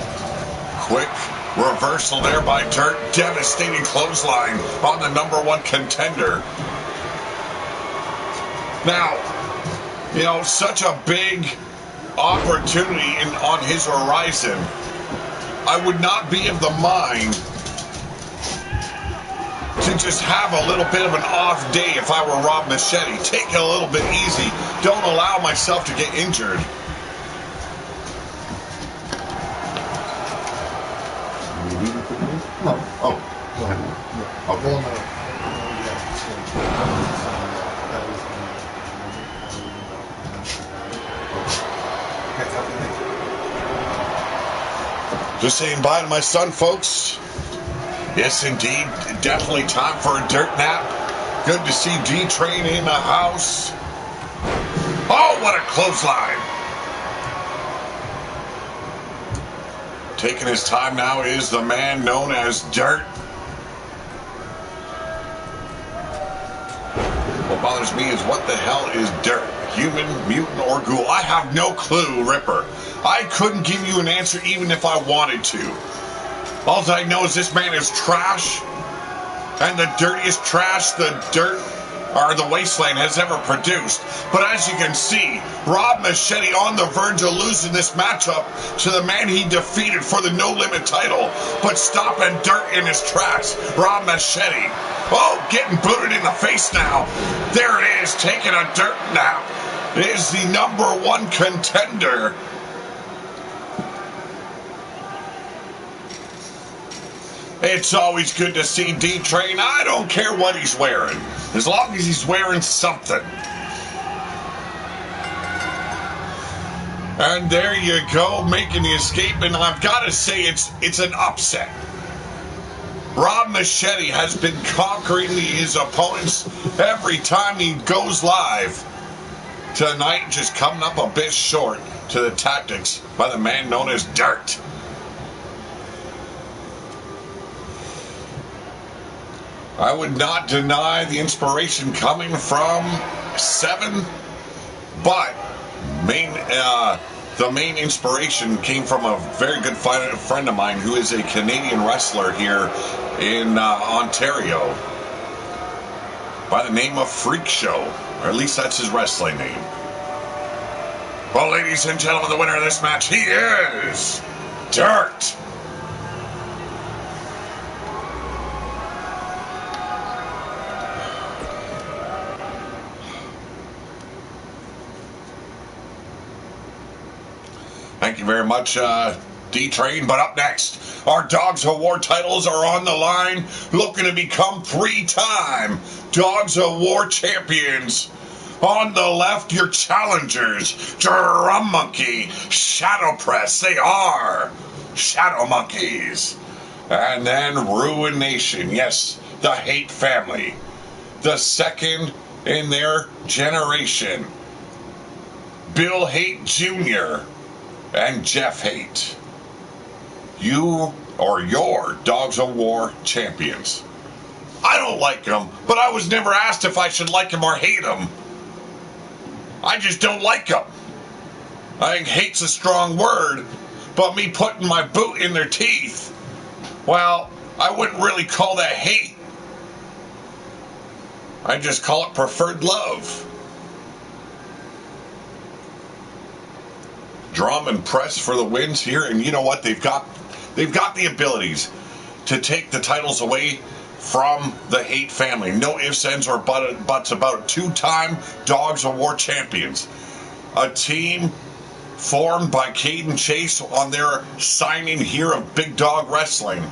Quick reversal there by Dirt. Devastating clothesline on the #1 contender. Now, you know, such a big opportunity on his horizon. I would not be of the mind to just have a little bit of an off day if I were Rob Machete. Take it a little bit easy. Don't allow myself to get injured. Oh. Go ahead. Okay. Just saying bye to my son, folks. Yes, indeed. Definitely time for a dirt nap. Good to see D-Train in the house. Oh, what a clothesline. Taking his time now is the man known as Dirt. What bothers me is what the hell is Dirt? Human, mutant, or ghoul? I have no clue, Ripper. I couldn't give you an answer even if I wanted to. All I know is this man is trash, and the dirtiest trash the wasteland has ever produced. But as you can see, Rob Machete on the verge of losing this matchup to the man he defeated for the No Limit title. But stopping Dirt in his tracks, Rob Machete. Oh, getting booted in the face now. There it is, taking a dirt nap. It is the #1 contender. It's always good to see D-Train. I don't care what he's wearing, as long as he's wearing something. And there you go, making the escape, and I've got to say it's an upset. Rob Machete has been conquering his opponents every time he goes live. Tonight, just coming up a bit short to the tactics by the man known as Dirt. I would not deny the inspiration coming from Seven, but the main inspiration came from a very good friend of mine who is a Canadian wrestler here in Ontario by the name of Freak Show, or at least that's his wrestling name. Well, ladies and gentlemen, the winner of this match, he is Dirt. Thank you very much, D-Train. But up next, our Dogs Award titles are on the line, looking to become 3-time Dogs Award champions. On the left, your challengers, Drum Monkey, Shadow Press. They are Shadow Monkeys. And then Ruin Nation. Yes, the Hate family. The second in their generation. Bill Hate Jr. and Jeff Hate. You are your Dogs of War champions. I don't like them, but I was never asked if I should like them or hate them. I just don't like them. I think hate's a strong word, but me putting my boot in their teeth, well, I wouldn't really call that hate. I just call it preferred love. Drum and Press for the wins here, and you know what? They've got the abilities to take the titles away from the Hate family. No ifs, ands, or buts about it. 2-time Dogs of War champions. A team formed by Caden Chase on their signing here of Big Dog Wrestling,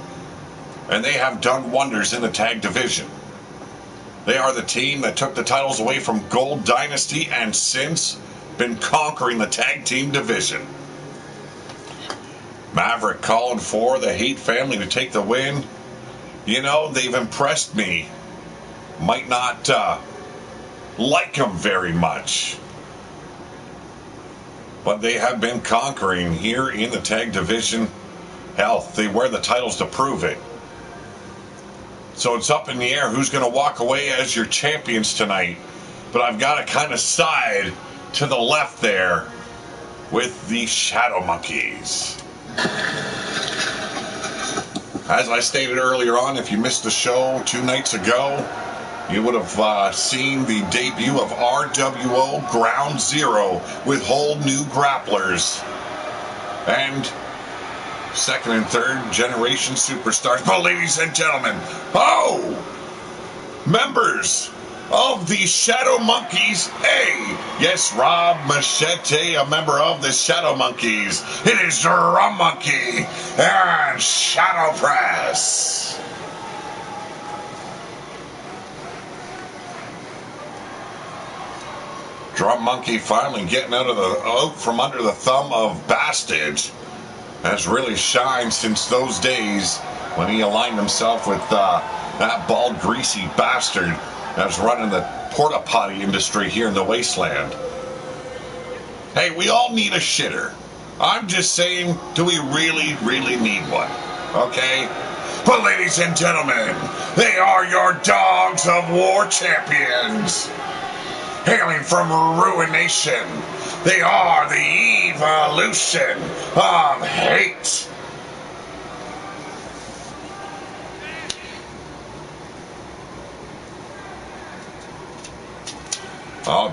and they have done wonders in the tag division. They are the team that took the titles away from Gold Dynasty and since been conquering the tag team division. Maverick calling for the Hate family to take the win. You know, they've impressed me. Might not like them very much, but they have been conquering here in the tag division. Hell, they wear the titles to prove it. So it's up in the air who's going to walk away as your champions tonight. But I've got to kind of side to the left there with the Shadow Monkeys. As I stated earlier on, if you missed the show 2 nights ago, you would have seen the debut of RWO Ground Zero with whole new grapplers and second and third generation superstars. But ladies and gentlemen, members of the Shadow Monkeys. Hey, yes, Rob Machete, a member of the Shadow Monkeys. It is Drum Monkey and Shadow Press. Drum Monkey finally getting out from under the thumb of Bastage. has really shined since those days when he aligned himself with that bald, greasy bastard that's running the porta potty industry here in the wasteland. Hey, we all need a shitter. I'm just saying, do we really, really need one? Okay? But ladies and gentlemen, they are your Dogs of War champions. Hailing from Ruination, they are the evolution of hate.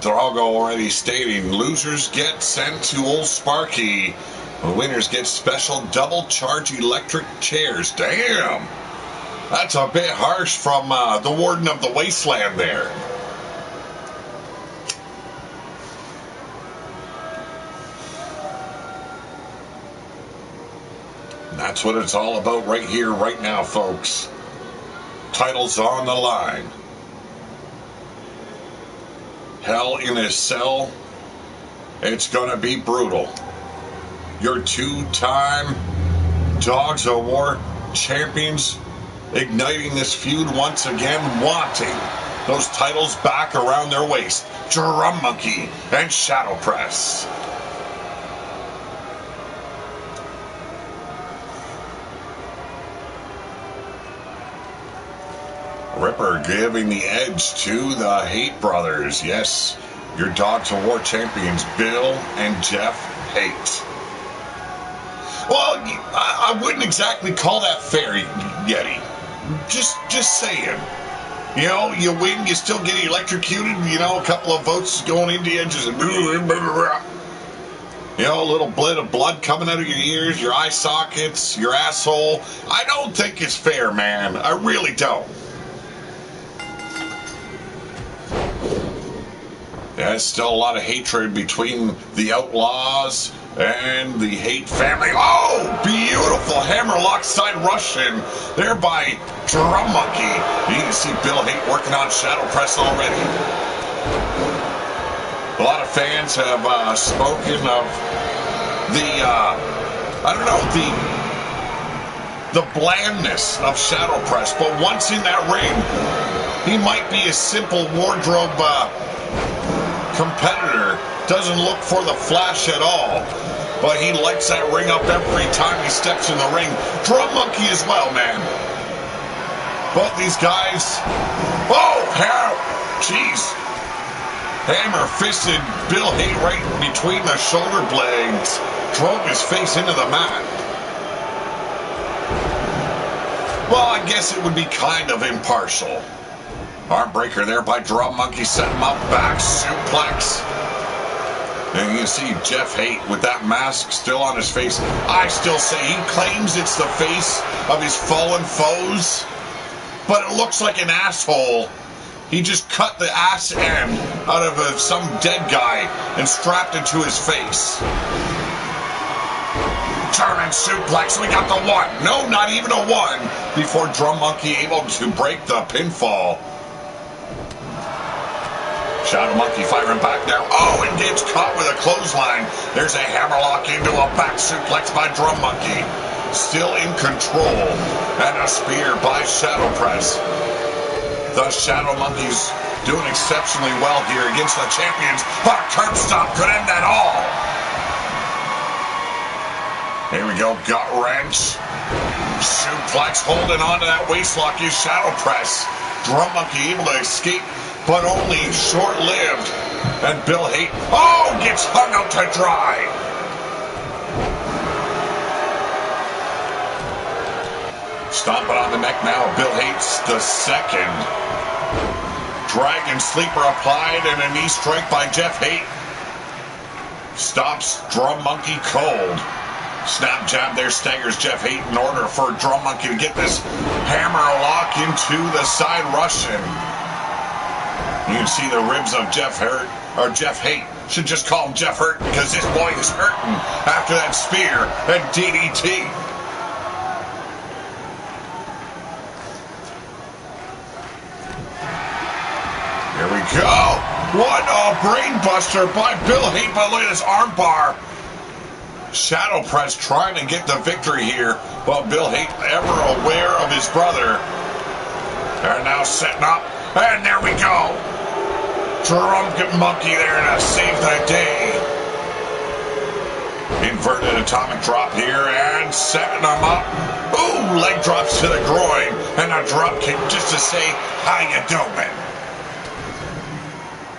Drago already stating, losers get sent to Old Sparky. The winners get special double charge electric chairs. Damn! That's a bit harsh from the Warden of the Wasteland there. That's what it's all about right here, right now, folks. Titles on the line. Hell in a Cell. It's gonna be brutal. Your two-time Dogs of War champions igniting this feud once again, wanting those titles back around their waist. Drum Monkey and Shadow Press. Ripper giving the edge to the Hate Brothers. Yes, your Dogs of War champions, Bill and Jeff Hate. Well, I wouldn't exactly call that fair, Yeti. Just saying. You know, you win, you still get electrocuted. You know, a couple of votes going into you, just you know, a little bit of blood coming out of your ears, your eye sockets, your asshole. I don't think it's fair, man. I really don't. There's still a lot of hatred between the Outlaws and the Hate family. Oh, beautiful hammerlock side Russian there by Drum Monkey. You can see Bill Hate working on Shadow Press already. A lot of fans have spoken of the, I don't know, the blandness of Shadow Press. But once in that ring, he might be a simple wardrobe competitor, doesn't look for the flash at all, but he lights that ring up every time he steps in the ring. Drum Monkey as well, man. Both these guys, oh, jeez, hammer fisted Bill Hate right between the shoulder blades, drove his face into the mat. Well, I guess it would be kind of impartial. Arm breaker there by Drum Monkey, set him up, back suplex. And you can see Jeff Hate with that mask still on his face. I still say he claims it's the face of his fallen foes, but it looks like an asshole. He just cut the ass end out of some dead guy and strapped it to his face. German suplex, we got the one. No, not even a one. Before Drum Monkey able to break the pinfall. Shadow Monkey firing back now. Oh, and gets caught with a clothesline. There's a hammerlock into a back suplex by Drum Monkey. Still in control. And a spear by Shadow Press. The Shadow Monkeys doing exceptionally well here against the champions. But a curb stomp could end that all. Here we go, gut wrench. Suplex holding on to that waistlock is Shadow Press. Drum Monkey able to escape, but only short-lived. And Bill Hate, oh, gets hung out to dry. Stomping on the neck now, Bill Hate's the second. Dragon Sleeper applied and a knee strike by Jeff Hate. Stops Drum Monkey cold. Snap jab there staggers Jeff Hate in order for Drum Monkey to get this hammer lock into the side Russian. You can see the ribs of Jeff Hate. Should just call him Jeff Hurt because this boy is hurting after that spear and DDT. Here we go. What a brain buster by Bill Hate, but look at this arm bar. Shadow Press trying to get the victory here, while Bill Hate ever aware of his brother. They're now setting up, and there we go. Drunken Monkey there to save the day. Inverted atomic drop here, and setting them up. Ooh, leg drops to the groin, and a drop kick just to say, how you doing?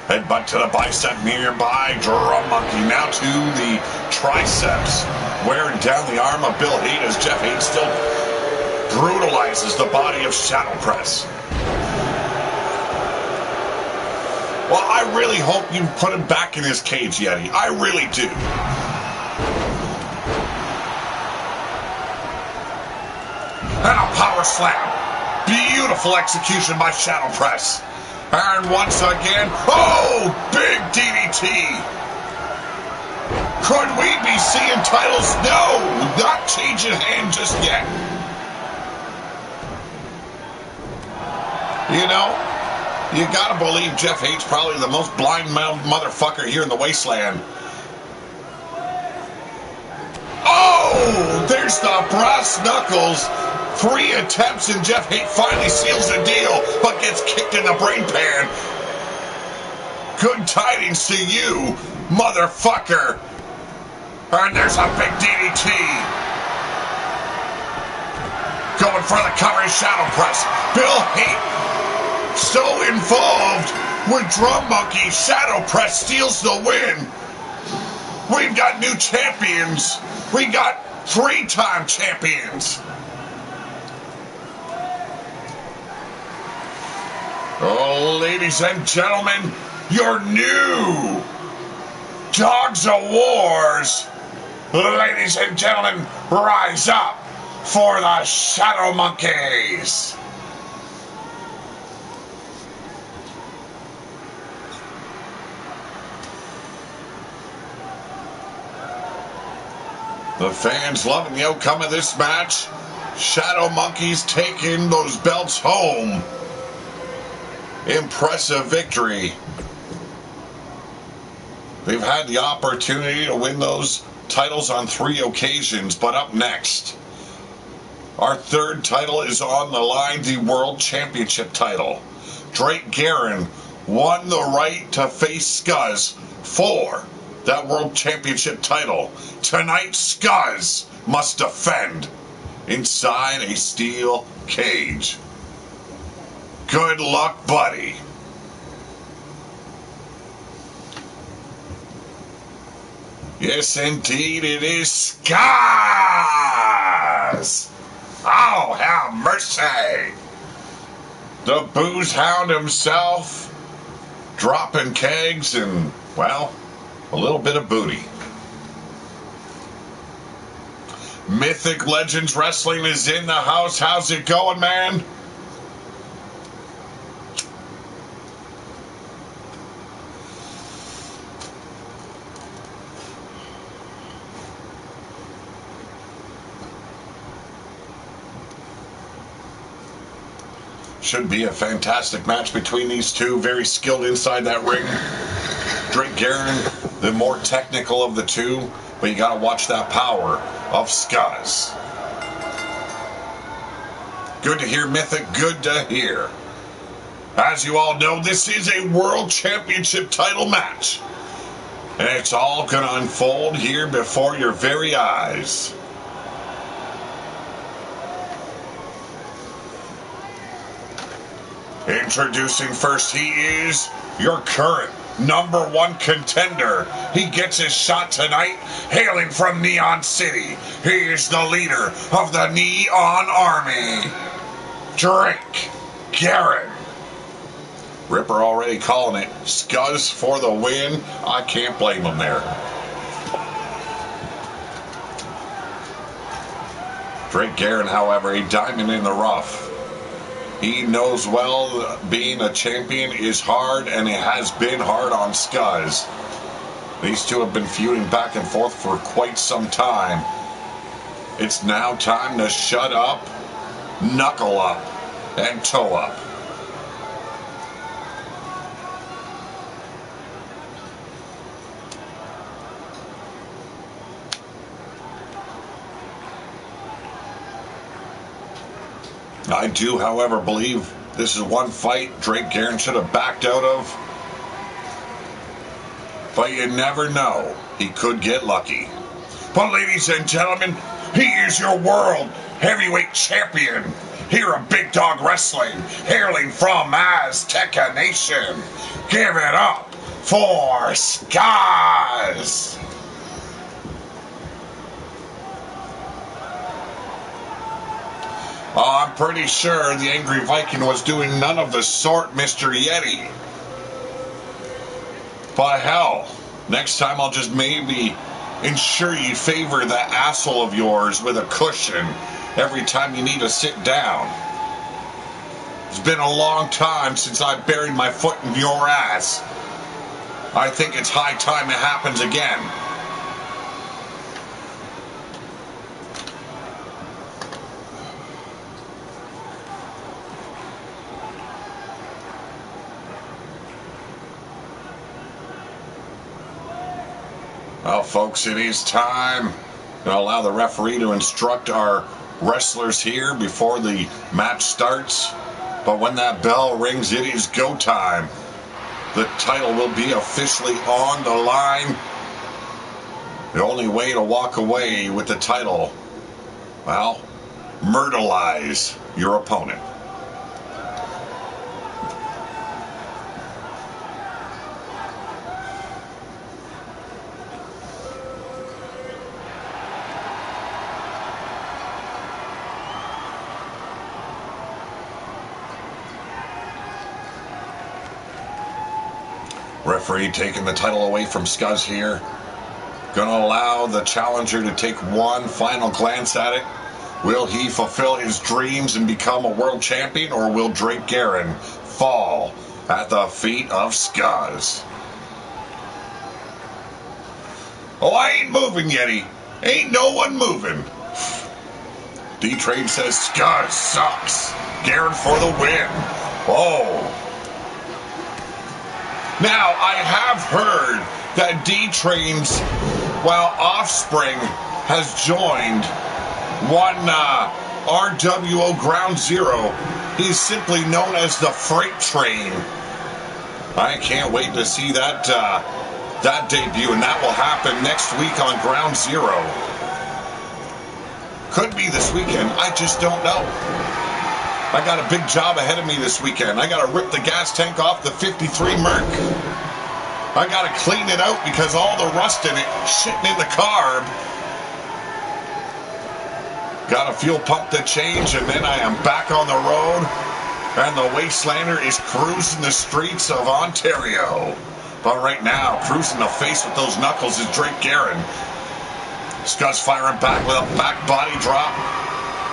Headbutt to the bicep nearby. Drum Monkey now to the triceps. Wearing down the arm of Bill Hate as Jeff Hate still brutalizes the body of Shadow Press. Well, I really hope you put him back in his cage, Yeti. I really do. And a power slam. Beautiful execution by Shadow Press. And once again, oh, big DDT. Could we be seeing titles? No, not changing hand just yet. You know, you gotta believe Jeff Hate's probably the most blind-mouthed motherfucker here in the wasteland. Oh, there's the brass knuckles. 3 attempts and Jeff Hate finally seals the deal, but gets kicked in the brain pan. Good tidings to you, motherfucker. And there's a big DDT. Going for the cover is Shadow Press. Bill Hate so involved with Drum Monkey. Shadow Press steals the win. We've got new champions. We got 3-time champions. Oh, ladies and gentlemen, your new Dogs of Wars. Ladies and gentlemen, rise up for the Shadow Monkeys. The fans loving the outcome of this match. Shadow Monkeys taking those belts home. Impressive victory. They've had the opportunity to win those titles on 3 occasions, but up next, our 3rd title is on the line, the World Championship title. Drake Guerin won the right to face Scuzz for that World Championship title. Tonight, Scuzz must defend inside a steel cage. Good luck, buddy. Yes, indeed, it is Scuzz. Oh, have mercy. The booze hound himself, dropping kegs and, well, a little bit of booty. Mythic Legends Wrestling is in the house. How's it going, man? Should be a fantastic match between these two. Very skilled inside that ring. Drake Guerin, the more technical of the two, but you got to watch that power of Scuzz. Good to hear, Mythic. Good to hear. As you all know, this is a World Championship title match. And it's all going to unfold here before your very eyes. Introducing first, he is your current #1 contender. He gets his shot tonight, hailing from Neon City. He is the leader of the Neon Army, Drake Guerin. Ripper already calling it. Scuzz for the win. I can't blame him there. Drake Guerin, however, a diamond in the rough. He knows well being a champion is hard, and it has been hard on Scuzz. These two have been feuding back and forth for quite some time. It's now time to shut up, knuckle up, and toe up. do, however, believe this is one fight Drake Guerin should have backed out of. But you never know. He could get lucky. But ladies and gentlemen, he is your world heavyweight champion here at Big Dog Wrestling, hailing from Azteca Nation. Give it up for Skaz. I'm pretty sure the Angry Viking was doing none of the sort, Mr. Yeti. But hell, next time I'll just maybe ensure you favor that asshole of yours with a cushion every time you need to sit down. It's been a long time since I buried my foot in your ass. I think it's high time it happens again. Well, folks, it is time to allow the referee to instruct our wrestlers here before the match starts. But when that bell rings, it is go time. The title will be officially on the line. The only way to walk away with the title, well, myrtleize your opponent. Referee taking the title away from Skuz here. Gonna allow the challenger to take one final glance at it. Will he fulfill his dreams and become a world champion, or will Drake Guerin fall at the feet of Skuz? Oh, I ain't moving, Yeti. Ain't no one moving. D-Train says Skuz sucks. Guerin for the win. Oh. Now, I have heard that D-Train's, offspring has joined one RWO Ground Zero. He's simply known as the Freight Train. I can't wait to see that debut, and that will happen next week on Ground Zero. Could be this weekend. I just don't know. I got a big job ahead of me this weekend. I got to rip the gas tank off the 53 Merc. I got to clean it out because all the rust in it shitting in the carb. Got a fuel pump to change, and then I am back on the road. And the Wastelander is cruising the streets of Ontario. But right now, cruising the face with those knuckles is Drake Guerin. Skuz firing back with a back body drop.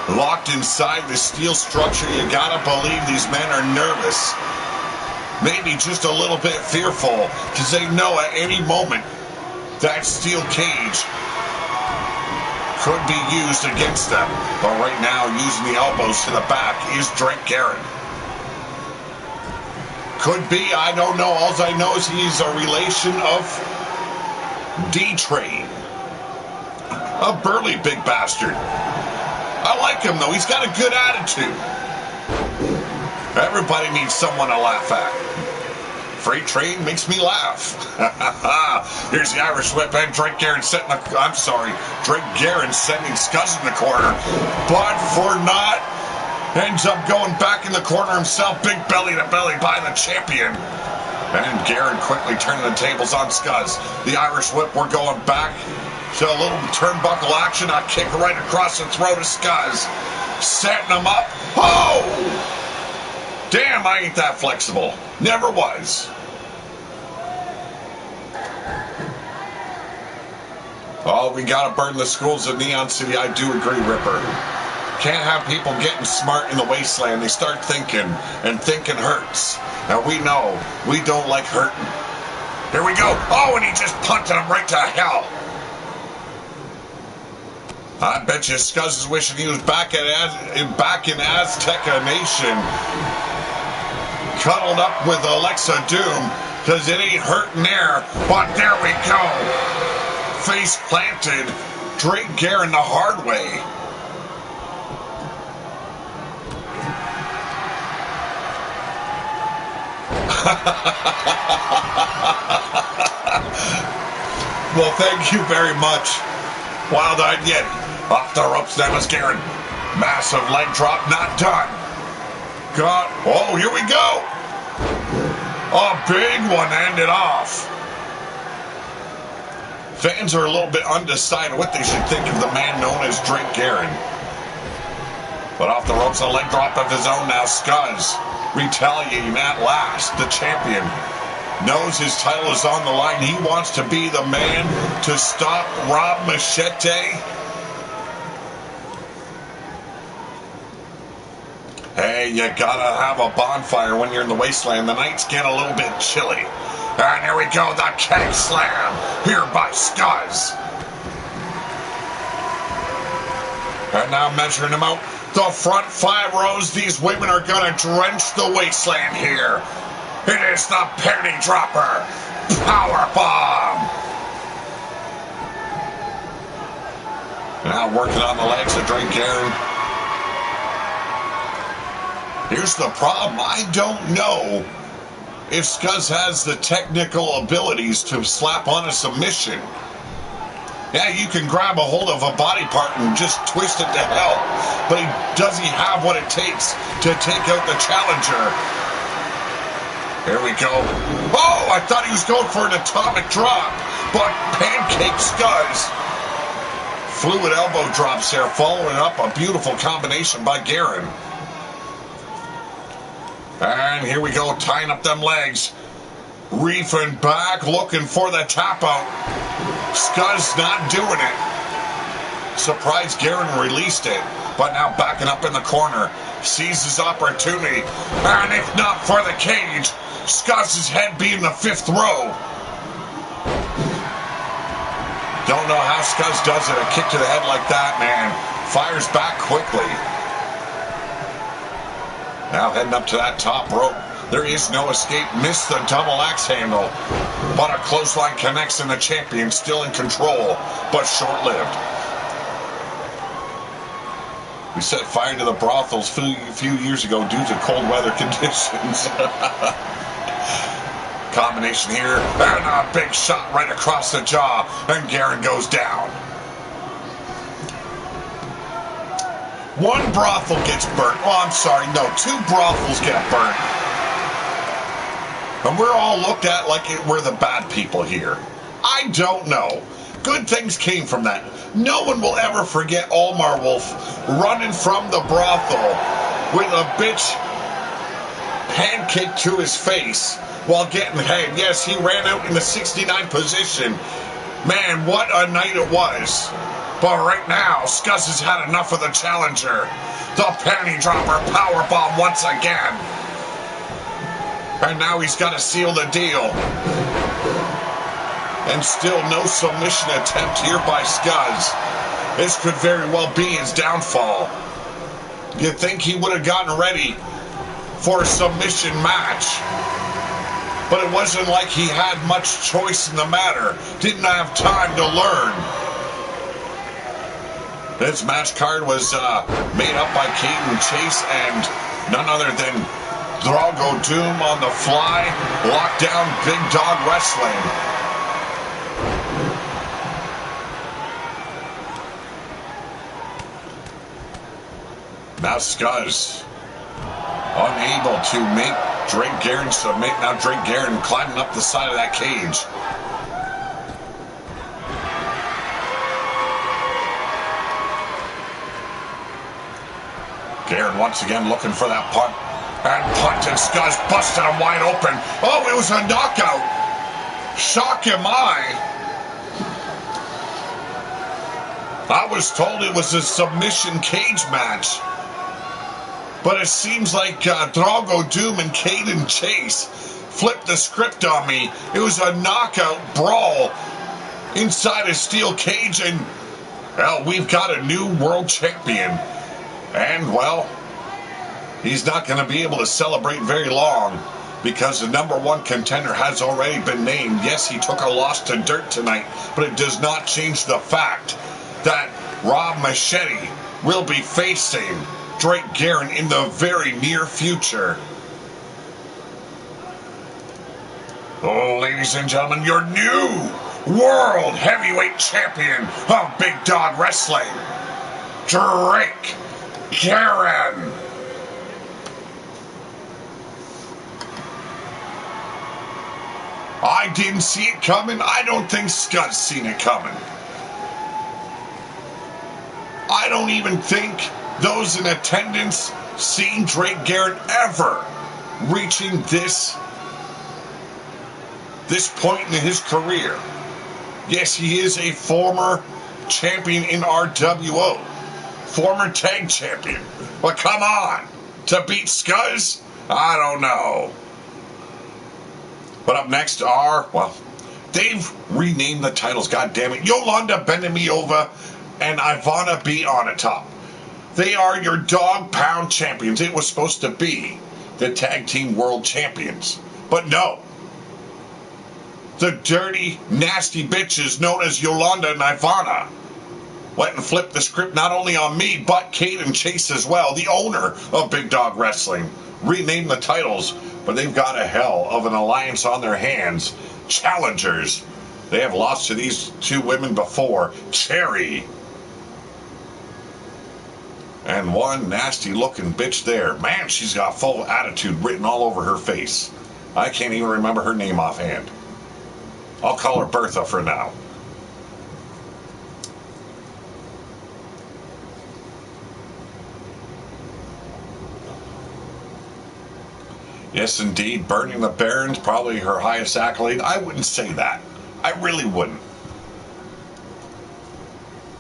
Locked inside the steel structure, you gotta believe these men are nervous. Maybe just a little bit fearful, because they know at any moment that steel cage could be used against them. But right now, using the elbows to the back is Drake Guerin. Could be, I don't know. All I know is he's a relation of D-Train. A burly big bastard. I like him, though. He's got a good attitude. Everybody needs someone to laugh at. Freight Train makes me laugh. Here's the Irish Whip, and Drake Guerin setting Drake Guerin sending Skuz in the corner. But for not, ends up going back in the corner himself. Big belly to belly by the champion. And Guerin quickly turning the tables on Skuz. The Irish Whip, we're going back. So a little turnbuckle action, a kick right across the throat of Skuz. Setting him up. Oh! Damn, I ain't that flexible. Never was. Oh, we gotta burn the schools of Neon City. I do agree, Ripper. Can't have people getting smart in the wasteland. They start thinking, and thinking hurts. Now we know, we don't like hurting. Here we go. Oh, and he just punted him right to hell. I bet you Skuz is wishing he was back in Azteca Nation, cuddled up with Alexa Doom, because it ain't hurting there. But there we go. Face planted. Drake Guerin the hard way. Well, thank you very much. Wild-eyed Yeti. Off the ropes now is Garen. Massive leg drop, not done. God, oh, here we go. A big one ended off. Fans are a little bit undecided what they should think of the man known as Drake Garen. But off the ropes, a leg drop of his own now. Scuzz retaliating at last. The champion knows his title is on the line. He wants to be the man to stop Rob Machete. Hey, you gotta have a bonfire when you're in the wasteland. The nights get a little bit chilly. And here we go, the keg slam, here by Scuzz. And now measuring him out, the front 5 rows, these women are gonna drench the wasteland here. It is the penny dropper, power bomb. Now working on the legs of Drake Garen. Here's the problem, I don't know if Scuzz has the technical abilities to slap on a submission. Yeah, you can grab a hold of a body part and just twist it to hell, but does he have what it takes to take out the challenger? Here we go. Oh, I thought he was going for an atomic drop, but pancake Scuzz. Fluid elbow drops there, following up a beautiful combination by Garen. And here we go, tying up them legs. Reefing back, looking for the tap out. Scuzz not doing it. Surprised Garen released it, but now backing up in the corner. Sees his opportunity. And if not for the cage, Scuzz's head being the 5th row. Don't know how Scuzz does it. A kick to the head like that, man. Fires back quickly. Now heading up to that top rope. There is no escape. Missed the double axe handle. But a clothesline connects and the champion still in control, but short-lived. We set fire to the brothels a few years ago due to cold weather conditions. Combination here. And a big shot right across the jaw. And Garen goes down. One brothel gets burnt. Oh, I'm sorry. No, 2 brothels get burnt. And we're all looked at like we're the bad people here. I don't know. Good things came from that. No one will ever forget Omar Wolf running from the brothel with a bitch pancake to his face while getting head. Yes, he ran out in the 69 position. Man, what a night it was. But right now, Scuzz has had enough of the challenger. The penny dropper powerbomb once again. And now he's got to seal the deal. And still no submission attempt here by Scuzz. This could very well be his downfall. You'd think he would have gotten ready for a submission match. But it wasn't like he had much choice in the matter. Didn't have time to learn. This match card was made up by Caden Chase and none other than Drago Doom on the fly. Lockdown Big Dog Wrestling. Now Scuzz unable to make Drake Garen submit. Now Drake Garen climbing up the side of that cage. Garen once again looking for that punt. And punt and Scuzz busted him wide open. Oh, it was a knockout. Shock am I. I was told it was a submission cage match. But it seems like Drago Doom and Caden Chase flipped the script on me. It was a knockout brawl inside a steel cage. And, well, we've got a new world champion. And, well, he's not going to be able to celebrate very long because the #1 contender has already been named. Yes, he took a loss to Dirt tonight, but it does not change the fact that Rob Machete will be facing Drake Garen in the very near future. Oh, ladies and gentlemen, your new World Heavyweight Champion of Big Dog Wrestling, Drake Karen. I didn't see it coming. I don't think Scott's seen it coming. I don't even think those in attendance seen Drake Garrett ever reaching this point in his career. Yes, he is a former champion in RWO, former tag champion. But come on, to beat Scuzz? I don't know. But up next are, well, they've renamed the titles, goddammit. Yolanda Bendemiova and Ivana B. on top. They are your dog pound champions. It was supposed to be the tag team world champions. But no. The dirty, nasty bitches known as Yolanda and Ivana went and flipped the script not only on me, but Kate and Chase as well, the owner of Big Dog Wrestling. Renamed the titles, but they've got a hell of an alliance on their hands. Challengers. They have lost to these two women before. Cherry. And one nasty looking bitch there. Man, she's got full attitude written all over her face. I can't even remember her name offhand. I'll call her Bertha for now. Yes, indeed. Burning the Barons, probably her highest accolade. I wouldn't say that. I really wouldn't.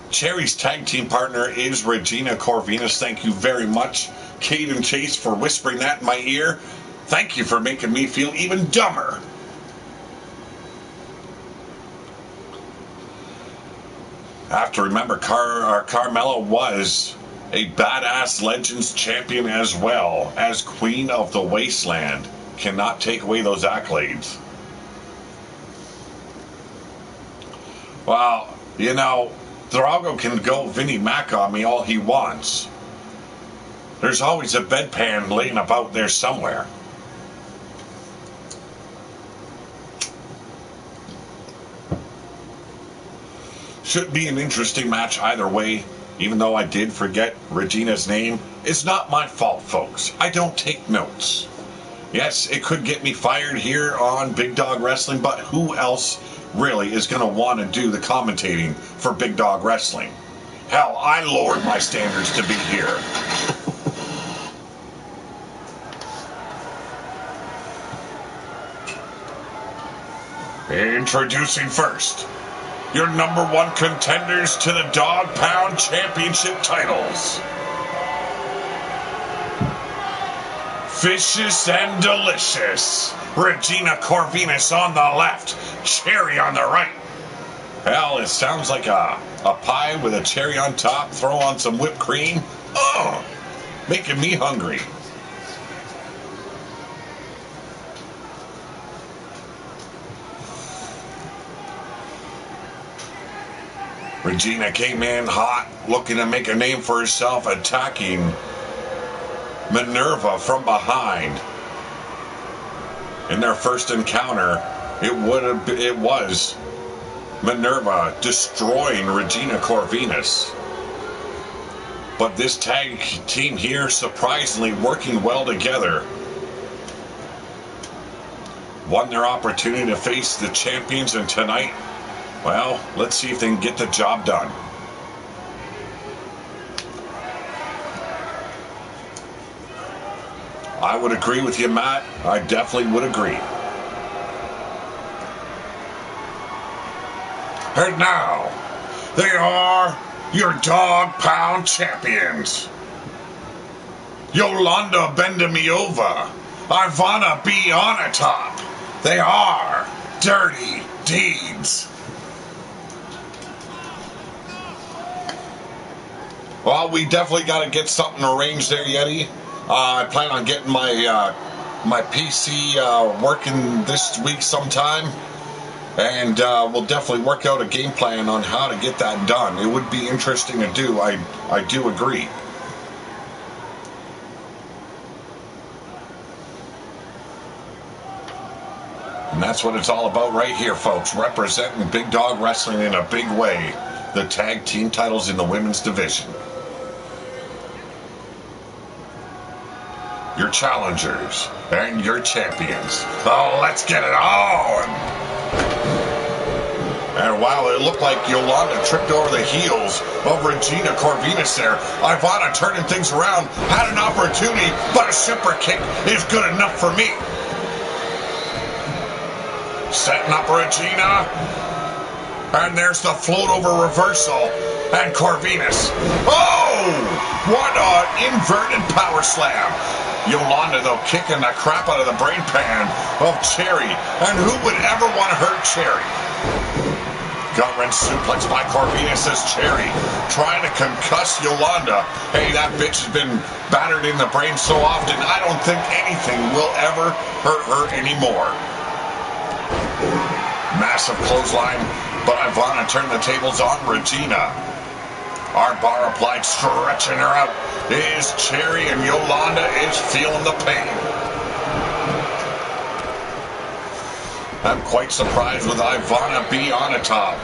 Cherry's tag team partner is Regina Corvinus. Thank you very much, Kate and Chase, for whispering that in my ear. Thank you for making me feel even dumber. I have to remember Carmella was a badass Legends champion as well as Queen of the Wasteland. Cannot take away those accolades. Well, you know, Drago can go Vinnie Mac on me all he wants. There's always a bedpan laying about there somewhere. Should be an interesting match either way. Even though I did forget Regina's name, it's not my fault, folks. I don't take notes. Yes, it could get me fired here on Big Dog Wrestling, but who else really is going to want to do the commentating for Big Dog Wrestling? Hell, I lowered my standards to be here. Introducing first, your number one contenders to the Dog Pound Championship titles. Vicious and delicious. Regina Corvinus on the left, Cherry on the right. Hell, it sounds like a pie with a cherry on top. Throw on some whipped cream. Oh, making me hungry. Regina came in hot, looking to make a name for herself, attacking Minerva from behind. In their first encounter, it was Minerva destroying Regina Corvinus. But this tag team here surprisingly working well together. Won their opportunity to face the champions, and tonight, well, let's see if they can get the job done. I would agree with you, Matt. I definitely would agree. And now, they are your Dog Pound champions. Yolanda Bendemiova, Ivana B. on top. They are Dirty Deeds. Well, we definitely got to get something arranged there, Yeti. I plan on getting my PC working this week sometime, and we'll definitely work out a game plan on how to get that done. It would be interesting to do. I do agree. And that's what it's all about right here, folks. Representing Big Dog Wrestling in a big way. The tag team titles in the women's division. Your challengers and your champions. Oh, let's get it on! And while it looked like Yolanda tripped over the heels of Regina Corvinus there, Ivana turning things around, had an opportunity, but a super kick is good enough for me. Setting up Regina. And there's the float over reversal. And Corvinus. Oh! What an inverted power slam. Yolanda, though, kicking the crap out of the brain pan of Cherry. And who would ever want to hurt Cherry? Gut-wrench suplex by Corvinus as Cherry trying to concuss Yolanda. Hey, that bitch has been battered in the brain so often, I don't think anything will ever hurt her anymore. Massive clothesline, but Ivana turned the tables on Regina. Armbar applied, stretching her out is Cherry, and Yolanda is feeling the pain. I'm quite surprised with Ivana B on the top.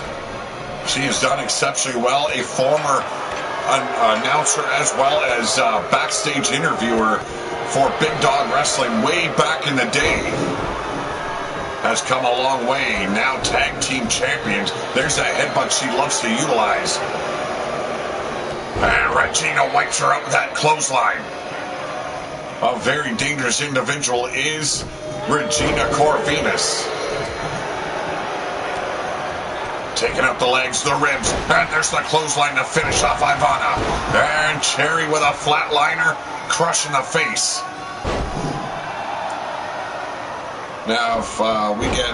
She has done exceptionally well. A former announcer as well as backstage interviewer for Big Dog Wrestling way back in the day. Has come a long way. Now tag team champions. There's that headbutt she loves to utilize. And Regina wipes her out with that clothesline. A very dangerous individual is Regina Corvinus. Taking out the legs, the ribs, and there's the clothesline to finish off Ivana. And Cherry with a flatliner, crushing the face. Now, if we get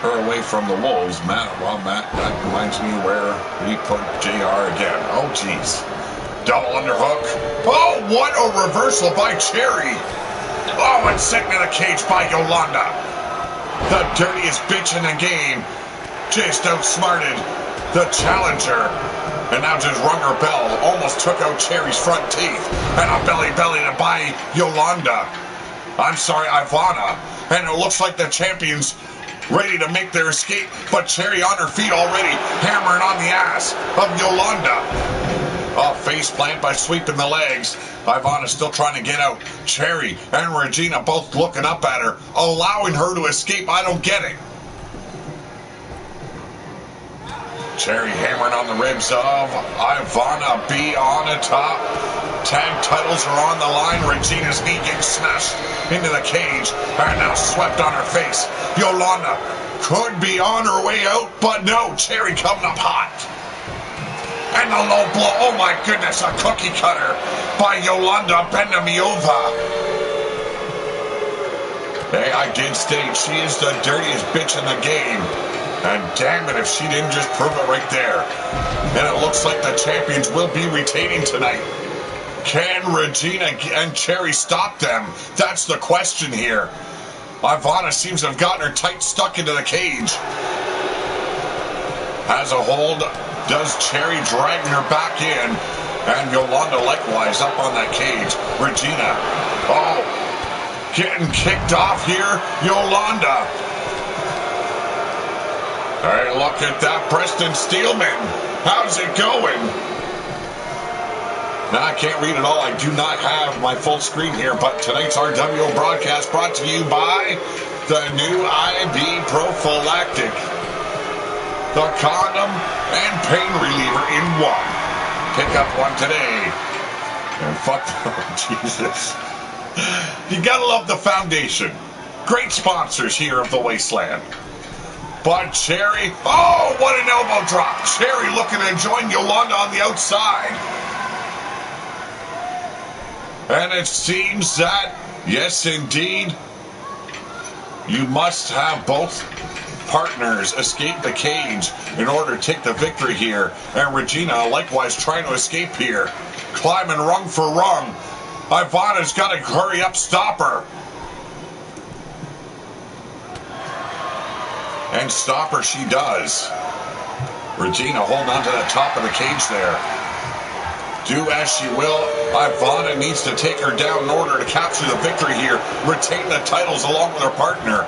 her away from the Wolves, Matt, that reminds me where we put JR again. Oh, jeez. Double underhook. Oh, what a reversal by Cherry. Oh, and sent in the cage by Yolanda. The dirtiest bitch in the game. Just outsmarted the challenger. And now just rung her bell. Almost took out Cherry's front teeth. And a belly to by Yolanda. I'm sorry, Ivana. And it looks like the champions ready to make their escape, but Cherry on her feet already, hammering on the ass of Yolanda. A face plant by sweeping the legs. Ivana still trying to get out. Cherry and Regina both looking up at her, allowing her to escape. I don't get it. Cherry hammering on the ribs of Ivana B on the top. Tag titles are on the line. Regina's knee getting smashed into the cage. And now swept on her face. Yolanda could be on her way out, but no. Cherry coming up hot. And the low blow. Oh my goodness, a cookie cutter by Yolanda Benamiova. Hey, I did state she is the dirtiest bitch in the game. And damn it if she didn't just prove it right there. And it looks like the champions will be retaining tonight. Can Regina and Cherry stop them? That's the question here. Ivana seems to have gotten her tight stuck into the cage. Has a hold. Does Cherry dragging her back in. And Yolanda likewise up on that cage. Regina. Oh, getting kicked off here. Yolanda. Hey, look at that, Preston Steelman. How's it going? Now, I can't read it all. I do not have my full screen here, but tonight's RWO broadcast brought to you by the new IB Prophylactic. The condom and pain reliever in one. Pick up one today. And fuck, Jesus. You gotta love the foundation. Great sponsors here of the Wasteland. But Cherry, oh, what an elbow drop. Cherry looking to join Yolanda on the outside. And it seems that, yes, indeed, you must have both partners escape the cage in order to take the victory here. And Regina likewise trying to escape here. Climbing rung for rung. Ivana's got to hurry up, stop her. And stop her she does. Regina holding on to the top of the cage there. Do as she will. Ivana needs to take her down in order to capture the victory here. Retain the titles along with her partner.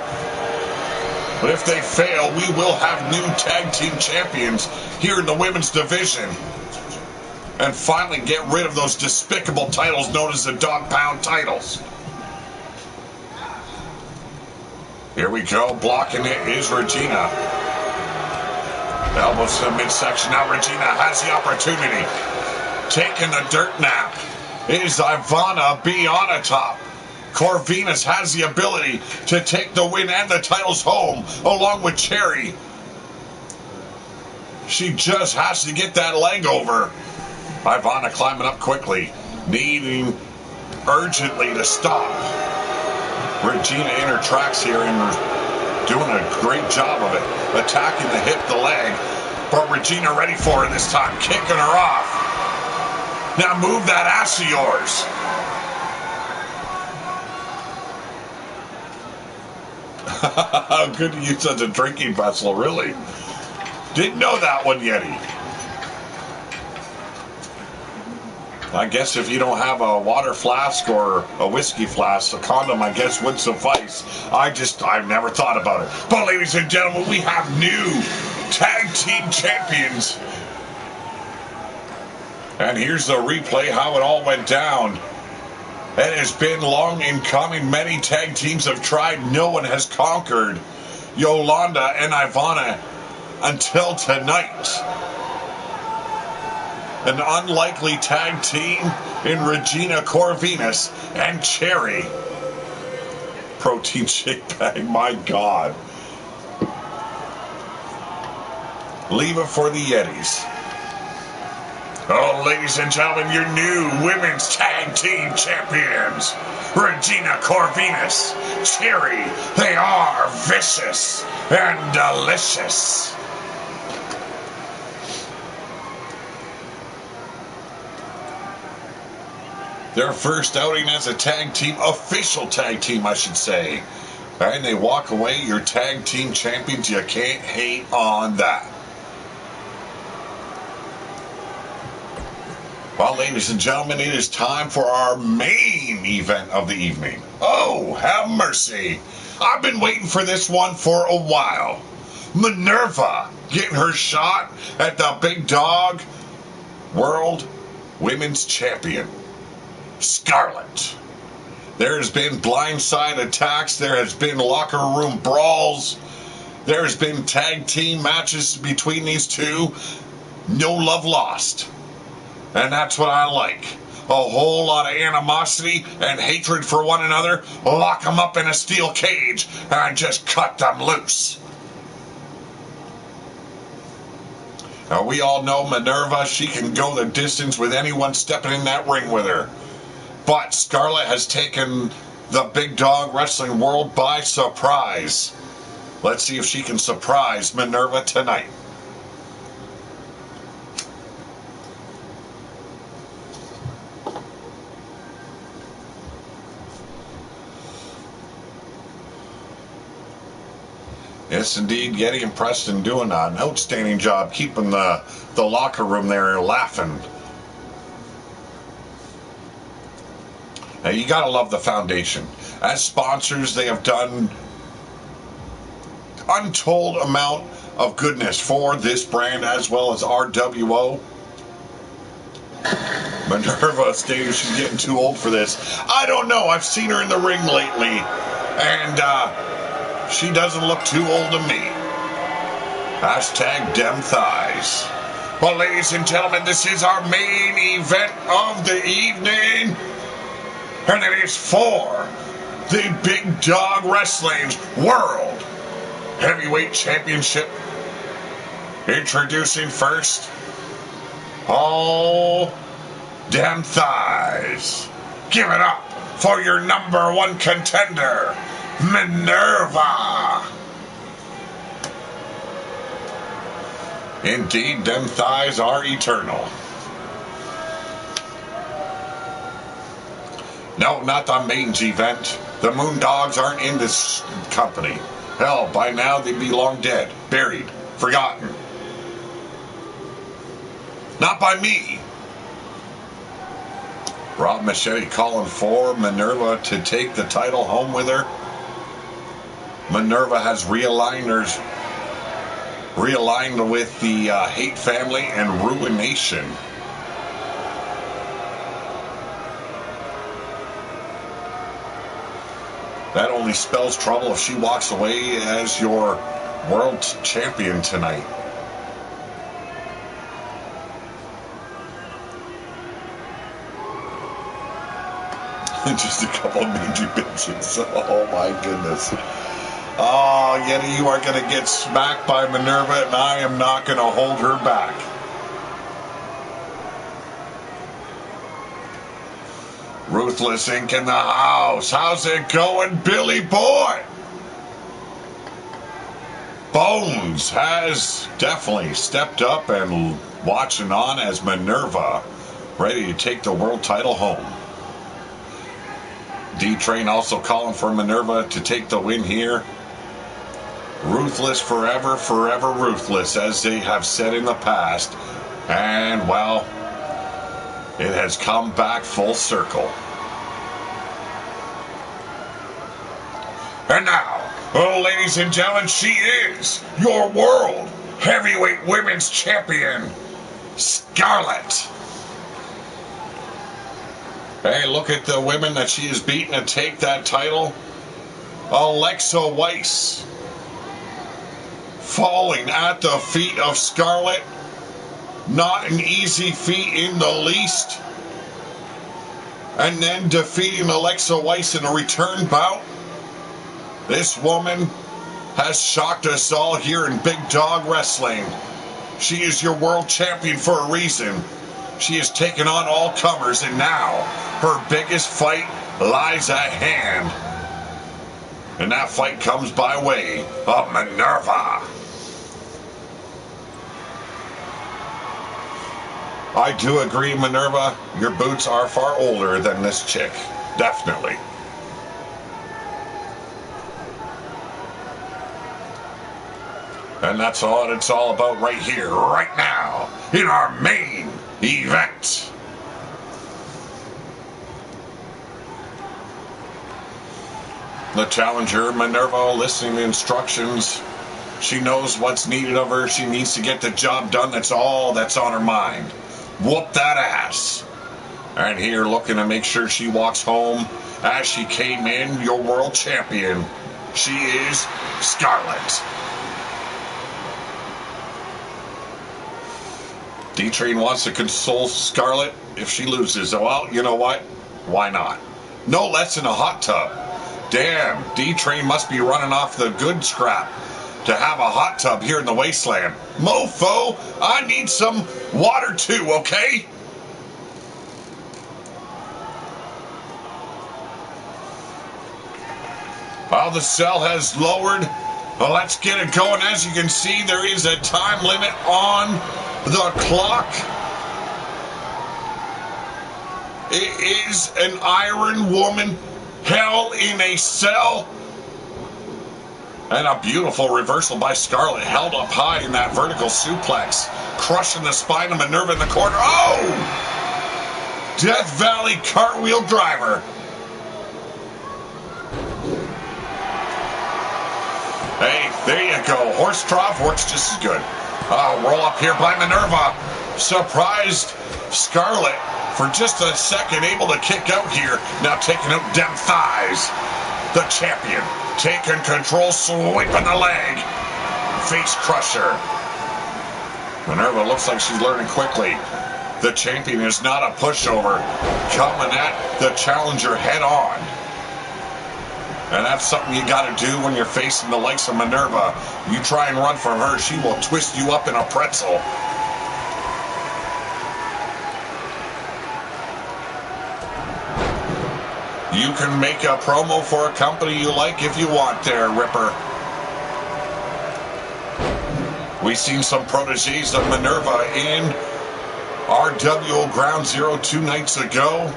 But if they fail, we will have new tag team champions here in the women's division. And finally get rid of those despicable titles known as the Dog Pound titles. Here we go. Blocking it is Regina. Elbows to the midsection. Now Regina has the opportunity. Taking the dirt nap is Ivana beyond a top. Corvinus has the ability to take the win and the titles home along with Cherry. She just has to get that leg over. Ivana climbing up quickly, needing urgently to stop. Regina in her tracks here and doing a great job of it. Attacking the hip, the leg. But Regina ready for it this time, kicking her off. Now move that ass of yours. How good to use as a drinking vessel, really. Didn't know that one, Yeti. I guess if you don't have a water flask or a whiskey flask, a condom, I guess, would suffice. I've never thought about it. But ladies and gentlemen, we have new tag team champions. And here's the replay, how it all went down. It has been long in coming. Many tag teams have tried. No one has conquered Yolanda and Ivana until tonight. An unlikely tag team in Regina Corvinus and Cherry. Protein shake bag, my God. Leave it for the Yetis. Oh, ladies and gentlemen, your new women's tag team champions. Regina Corvinus, Cherry, they are vicious and delicious. Their first outing as a tag team, official tag team, I should say. And they walk away, your tag team champions. You can't hate on that. Well, ladies and gentlemen, it is time for our main event of the evening. Oh, have mercy. I've been waiting for this one for a while. Minerva getting her shot at the Big Dog World Women's Champion, Scarlett. There has been blindside attacks. There has been locker room brawls. There has been tag team matches between these two. No love lost. And that's what I like. A whole lot of animosity and hatred for one another. Lock them up in a steel cage and just cut them loose. Now, we all know Minerva. She can go the distance with anyone stepping in that ring with her. But Scarlett has taken the Big Dog Wrestling world by surprise. Let's see if she can surprise Minerva tonight. Yes, indeed, Yeti and Preston doing an outstanding job keeping the locker room there laughing. Now, you gotta love the foundation. As sponsors, they have done untold amount of goodness for this brand as well as RWO. Minerva stating she's getting too old for this. I don't know. I've seen her in the ring lately, and she doesn't look too old to me. Hashtag dem thighs. Well, ladies and gentlemen, this is our main event of the evening. And it is for the Big Dog Wrestling's World Heavyweight Championship. Introducing first, all dem thighs. Give it up for your number one contender, Minerva. Indeed, them thighs are eternal. No, not the mains event. The Moondogs aren't in this company. Hell, by now they'd be long dead, buried, forgotten. Not by me. Rob Machete calling for Minerva to take the title home with her. Minerva has realigned with the Hate family and Ruination. That only spells trouble if she walks away as your world champion tonight. Just a couple of major bitches. Oh my goodness. Oh, Yeti, you are going to get smacked by Minerva, and I am not going to hold her back. Ruthless Inc. in the house. How's it going, Billy boy? Bones has definitely stepped up and watching on as Minerva ready to take the world title home. D-Train also calling for Minerva to take the win here. Ruthless forever, forever ruthless, as they have said in the past. And, well, it has come back full circle. And now, ladies and gentlemen, she is your World Heavyweight Women's Champion, Scarlett. Hey, look at the women that she has beaten to take that title. Alexa Weiss falling at the feet of Scarlett. Not an easy feat in the least. And then defeating Alexa Weiss in a return bout. This woman has shocked us all here in Big Dog Wrestling. She is your world champion for a reason. She has taken on all comers, and now her biggest fight lies at hand. And that fight comes by way of Minerva. I do agree, Minerva, your boots are far older than this chick. Definitely. And that's all it's all about right here, right now, in our main event. The challenger, Minerva, listening to instructions. She knows what's needed of her. She needs to get the job done. That's all that's on her mind. Whoop that ass. And here looking to make sure she walks home as she came in, your world champion. She is Scarlett. D-Train wants to console Scarlett if she loses. Well, you know what? Why not? No less than a hot tub. Damn, D-Train must be running off the good scrap to have a hot tub here in the wasteland. Mofo, I need some water too, okay? Well, the cell has lowered. Well, let's get it going. As you can see, there is a time limit on the clock. It is an Iron Woman hell in a cell. And a beautiful reversal by Scarlett, held up high in that vertical suplex, crushing the spine of Minerva in the corner. Oh! Death Valley cartwheel driver. Hey, there you go. Horse trough works just as good. Roll up here by Minerva. Surprised Scarlett for just a second, able to kick out here. Now taking out them thighs. The champion taking control, sweeping the leg. Face crusher. Minerva looks like she's learning quickly. The champion is not a pushover. Coming at the challenger head on. And that's something you got to do when you're facing the likes of Minerva. You try and run from her, she will twist you up in a pretzel. You can make a promo for a company you like if you want there, Ripper. We've seen some proteges of Minerva in RWO Ground Zero 2 nights ago.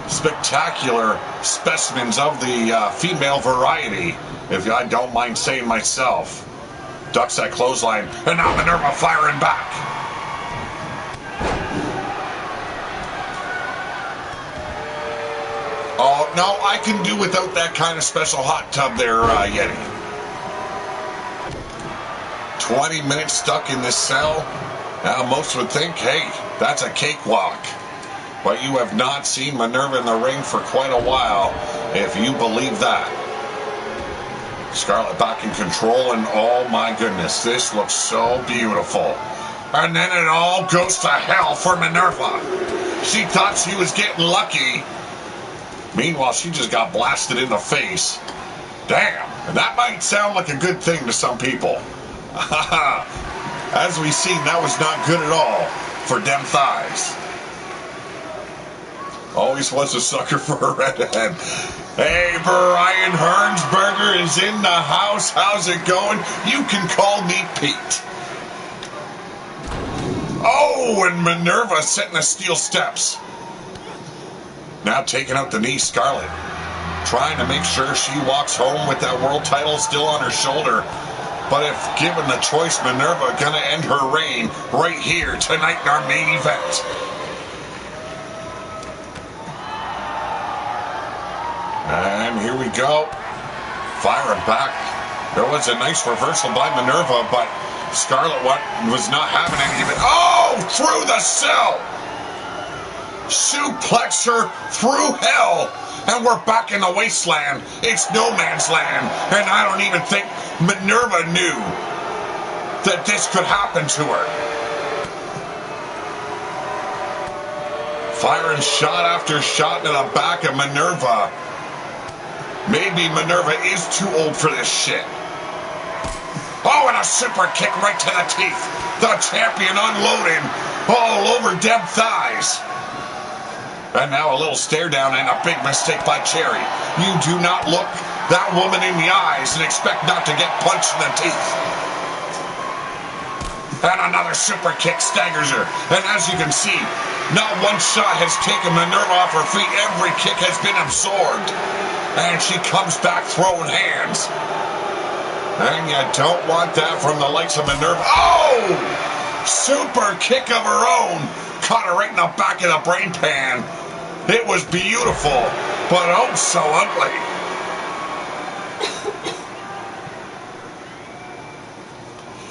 Spectacular specimens of the female variety, if I don't mind saying myself. Ducks that clothesline, and now Minerva firing back. Oh, But no, I can do without that kind of special hot tub there, Yeti. 20 minutes stuck in this cell. Now, most would think, hey, that's a cakewalk. But you have not seen Minerva in the ring for quite a while, if you believe that. Scarlett back in control, and oh my goodness, this looks so beautiful. And then it all goes to hell for Minerva. She thought she was getting lucky. Meanwhile, she just got blasted in the face. Damn, and that might sound like a good thing to some people. As we seen, that was not good at all for them thighs. Always was a sucker for a redhead. Hey, Brian Hernsberger is in the house. How's it going? You can call me Pete. Oh, and Minerva setting the steel steps. Now taking out the knee, Scarlett. Trying to make sure she walks home with that world title still on her shoulder. But if given the choice, Minerva gonna end her reign right here tonight in our main event. And here we go. Firing back. There was a nice reversal by Minerva, but Scarlett was not having any of it. Oh, through the cell. Suplex her through hell. And we're back in the wasteland. It's no man's land. And I don't even think Minerva knew that this could happen to her. Firing shot after shot into the back of Minerva. Maybe Minerva is too old for this shit. Oh, and a super kick right to the teeth. The champion unloading all over Deb thighs. And now a little stare down and a big mistake by Cherry. You do not look that woman in the eyes and expect not to get punched in the teeth. And another super kick staggers her. And as you can see, not one shot has taken Minerva off her feet. Every kick has been absorbed. And she comes back throwing hands. And you don't want that from the likes of Minerva. Oh! Super kick of her own. Caught her right in the back of the brain pan. It was beautiful, but oh so ugly.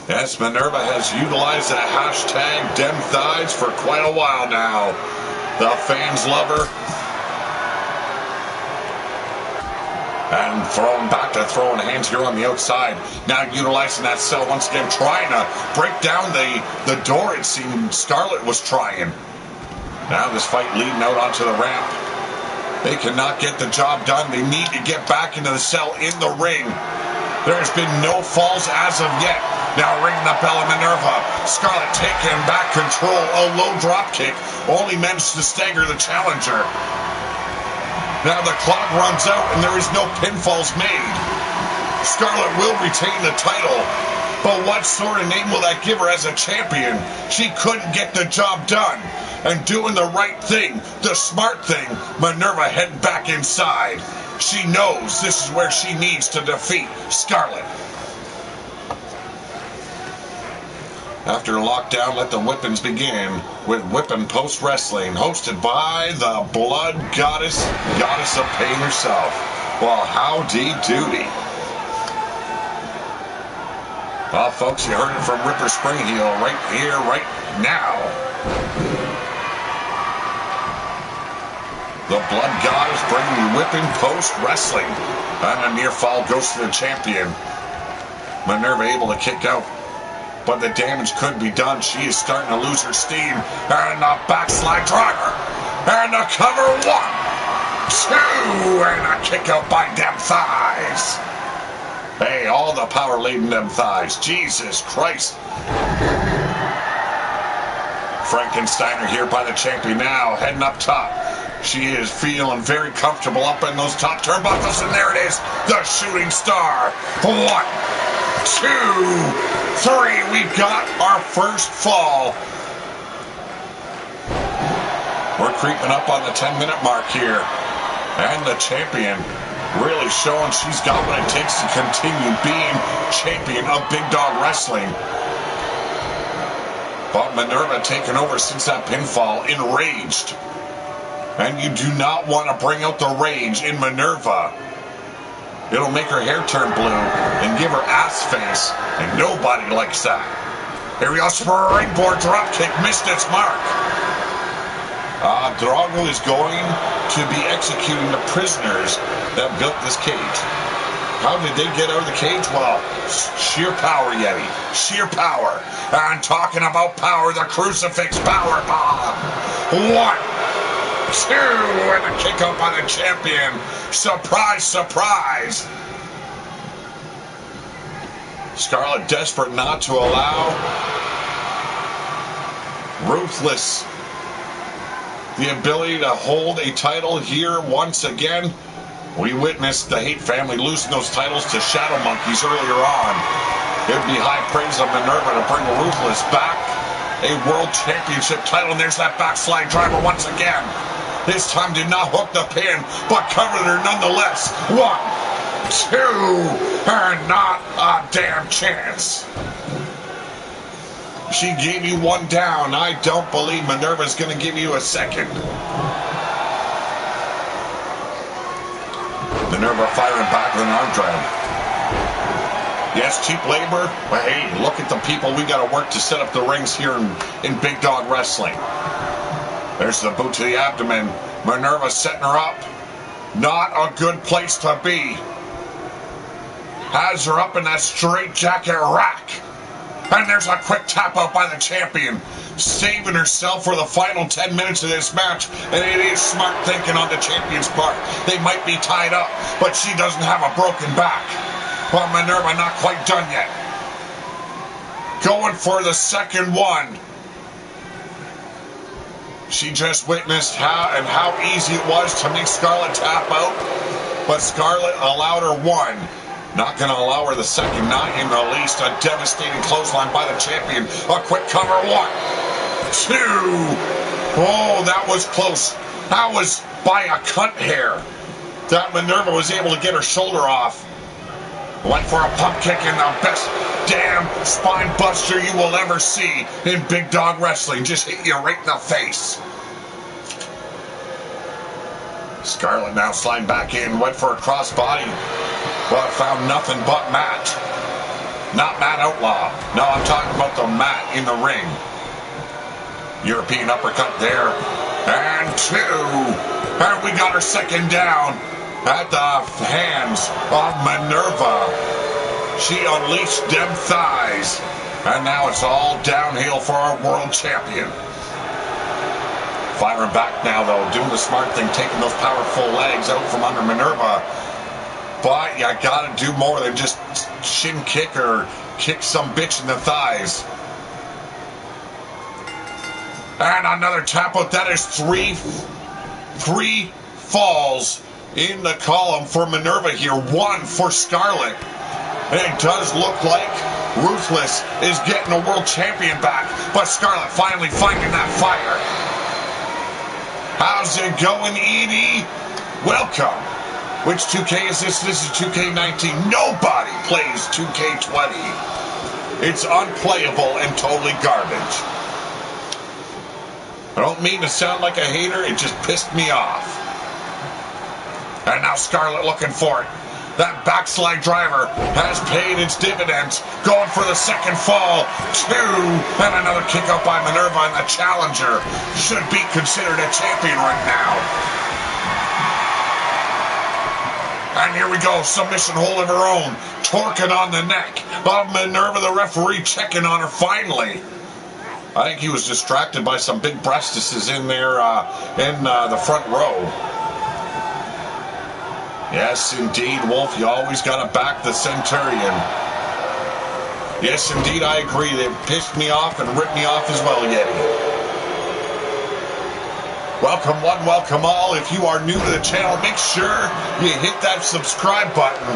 Yes, Minerva has utilized that hashtag Dem Thighs for quite a while now. The fans love her. And throwing hands here on the outside. Now utilizing that cell once again, trying to break down the door. It seemed Scarlett was trying. Now this fight leading out onto the ramp. They cannot get the job done. They need to get back into the cell in the ring. There's been no falls as of yet. Now ringing the bell of Minerva. Scarlett taking back control. A low drop kick. Only managed to stagger the challenger. Now the clock runs out and there is no pinfalls made. Scarlett will retain the title. But what sort of name will that give her as a champion? She couldn't get the job done. And doing the right thing, the smart thing, Minerva heading back inside. She knows this is where she needs to defeat Scarlett. After lockdown, let the whippings begin with Whippin' Post Wrestling, hosted by the Blood Goddess of Pain herself. Well, howdy doody. Well, folks, you heard it from Ripper Springheel right here, right now. The Blood Goddess bringing you Whippin' Post Wrestling. And a near fall goes to the champion. Minerva able to kick out. But the damage could be done. She is starting to lose her steam. And a backslide driver. And a cover 1, 2, and a kick out by Dem Thighs. Hey, all the power laid in Dem Thighs. Jesus Christ. Frankensteiner here by the champion now, heading up top. She is feeling very comfortable up in those top turnbuckles, and there it is, the shooting star. 1, 2, 3, we've got our first fall. We're creeping up on the 10-minute mark here. And the champion really showing she's got what it takes to continue being champion of Big Dog Wrestling. But Minerva taking over since that pinfall, enraged. And you do not want to bring out the rage in Minerva. It'll make her hair turn blue and give her ass face, and nobody likes that. Here we go, springboard dropkick, missed its mark. Drago is going to be executing the prisoners that built this cage. How did they get out of the cage? Well, sheer power, Yeti. Sheer power. And talking about power, the crucifix power bomb. 1, 2, and a kick out by the champion. Surprise, surprise. Scarlett desperate not to allow Ruthless the ability to hold a title here once again. We witnessed the Hate family losing those titles to Shadow Monkeys earlier on. It'd be high praise of Minerva to bring Ruthless back a World Championship title, and there's that backslide driver once again. This time did not hook the pin, but covered her nonetheless. 1, 2, and not a damn chance. She gave you one down. I don't believe Minerva's going to give you a second. Minerva firing back with an arm drag. Yes, cheap labor, but hey, look at the people we got to work to set up the rings here in Big Dog Wrestling. There's the boot to the abdomen. Minerva setting her up. Not a good place to be. Has her up in that straight jacket rack. And there's a quick tap out by the champion, saving herself for the final 10 minutes of this match. And it is smart thinking on the champion's part. They might be tied up, but she doesn't have a broken back. Well, Minerva not quite done yet. Going for the second one. She just witnessed how easy it was to make Scarlett tap out, but Scarlett allowed her one. Not going to allow her the second, not in the least. A devastating clothesline by the champion. A quick cover, 1, 2. Oh, that was close. That was by a cunt hair. That Minerva was able to get her shoulder off. Went for a pump kick in the best damn spine buster you will ever see in Big Dog Wrestling. Just hit you right in the face. Scarlett now sliding back in. Went for a crossbody. But found nothing but Matt. Not Matt Outlaw. No, I'm talking about the Matt in the ring. European uppercut there. And 2. And we got her second down at the hands of Minerva. She unleashed them thighs. And now it's all downhill for our world champion. Firing back now, though. Doing the smart thing. Taking those powerful legs out from under Minerva. But you gotta do more than just shin kick or kick some bitch in the thighs. And another tap out. That is three falls in the column for Minerva here. 1 for Scarlett. And it does look like Ruthless is getting a world champion back. But Scarlett finally finding that fire. How's it going, Edie? Welcome. Which 2K is this? This is 2K19. Nobody plays 2K20. It's unplayable and totally garbage. I don't mean to sound like a hater. It just pissed me off. And now Scarlett looking for it. That backslide driver has paid its dividends. Going for the second fall. 2. And another kick out by Minerva, and the challenger should be considered a champion right now. And here we go, submission hold of her own, torquing on the neck of Minerva, the referee checking on her finally. I think he was distracted by some big breastises in there in the front row. Yes, indeed, Wolf, you always got to back the Centurion. Yes, indeed, I agree. They pissed me off and ripped me off as well, Yeti. Welcome one, welcome all. If you are new to the channel, make sure you hit that subscribe button.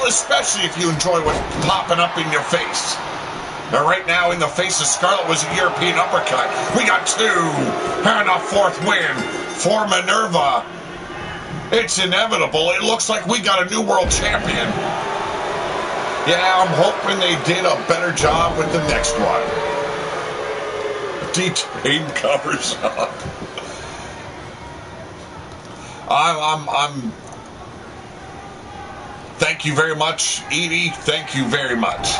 Especially if you enjoy what's popping up in your face. Now, right now, in the face of Scarlett was a European uppercut. We got 2 and a 4th win for Minerva. It's inevitable. It looks like we got a new world champion. Yeah, I'm hoping they did a better job with the next one. D-Train covers up. I'm thank you very much, Edie. Thank you very much.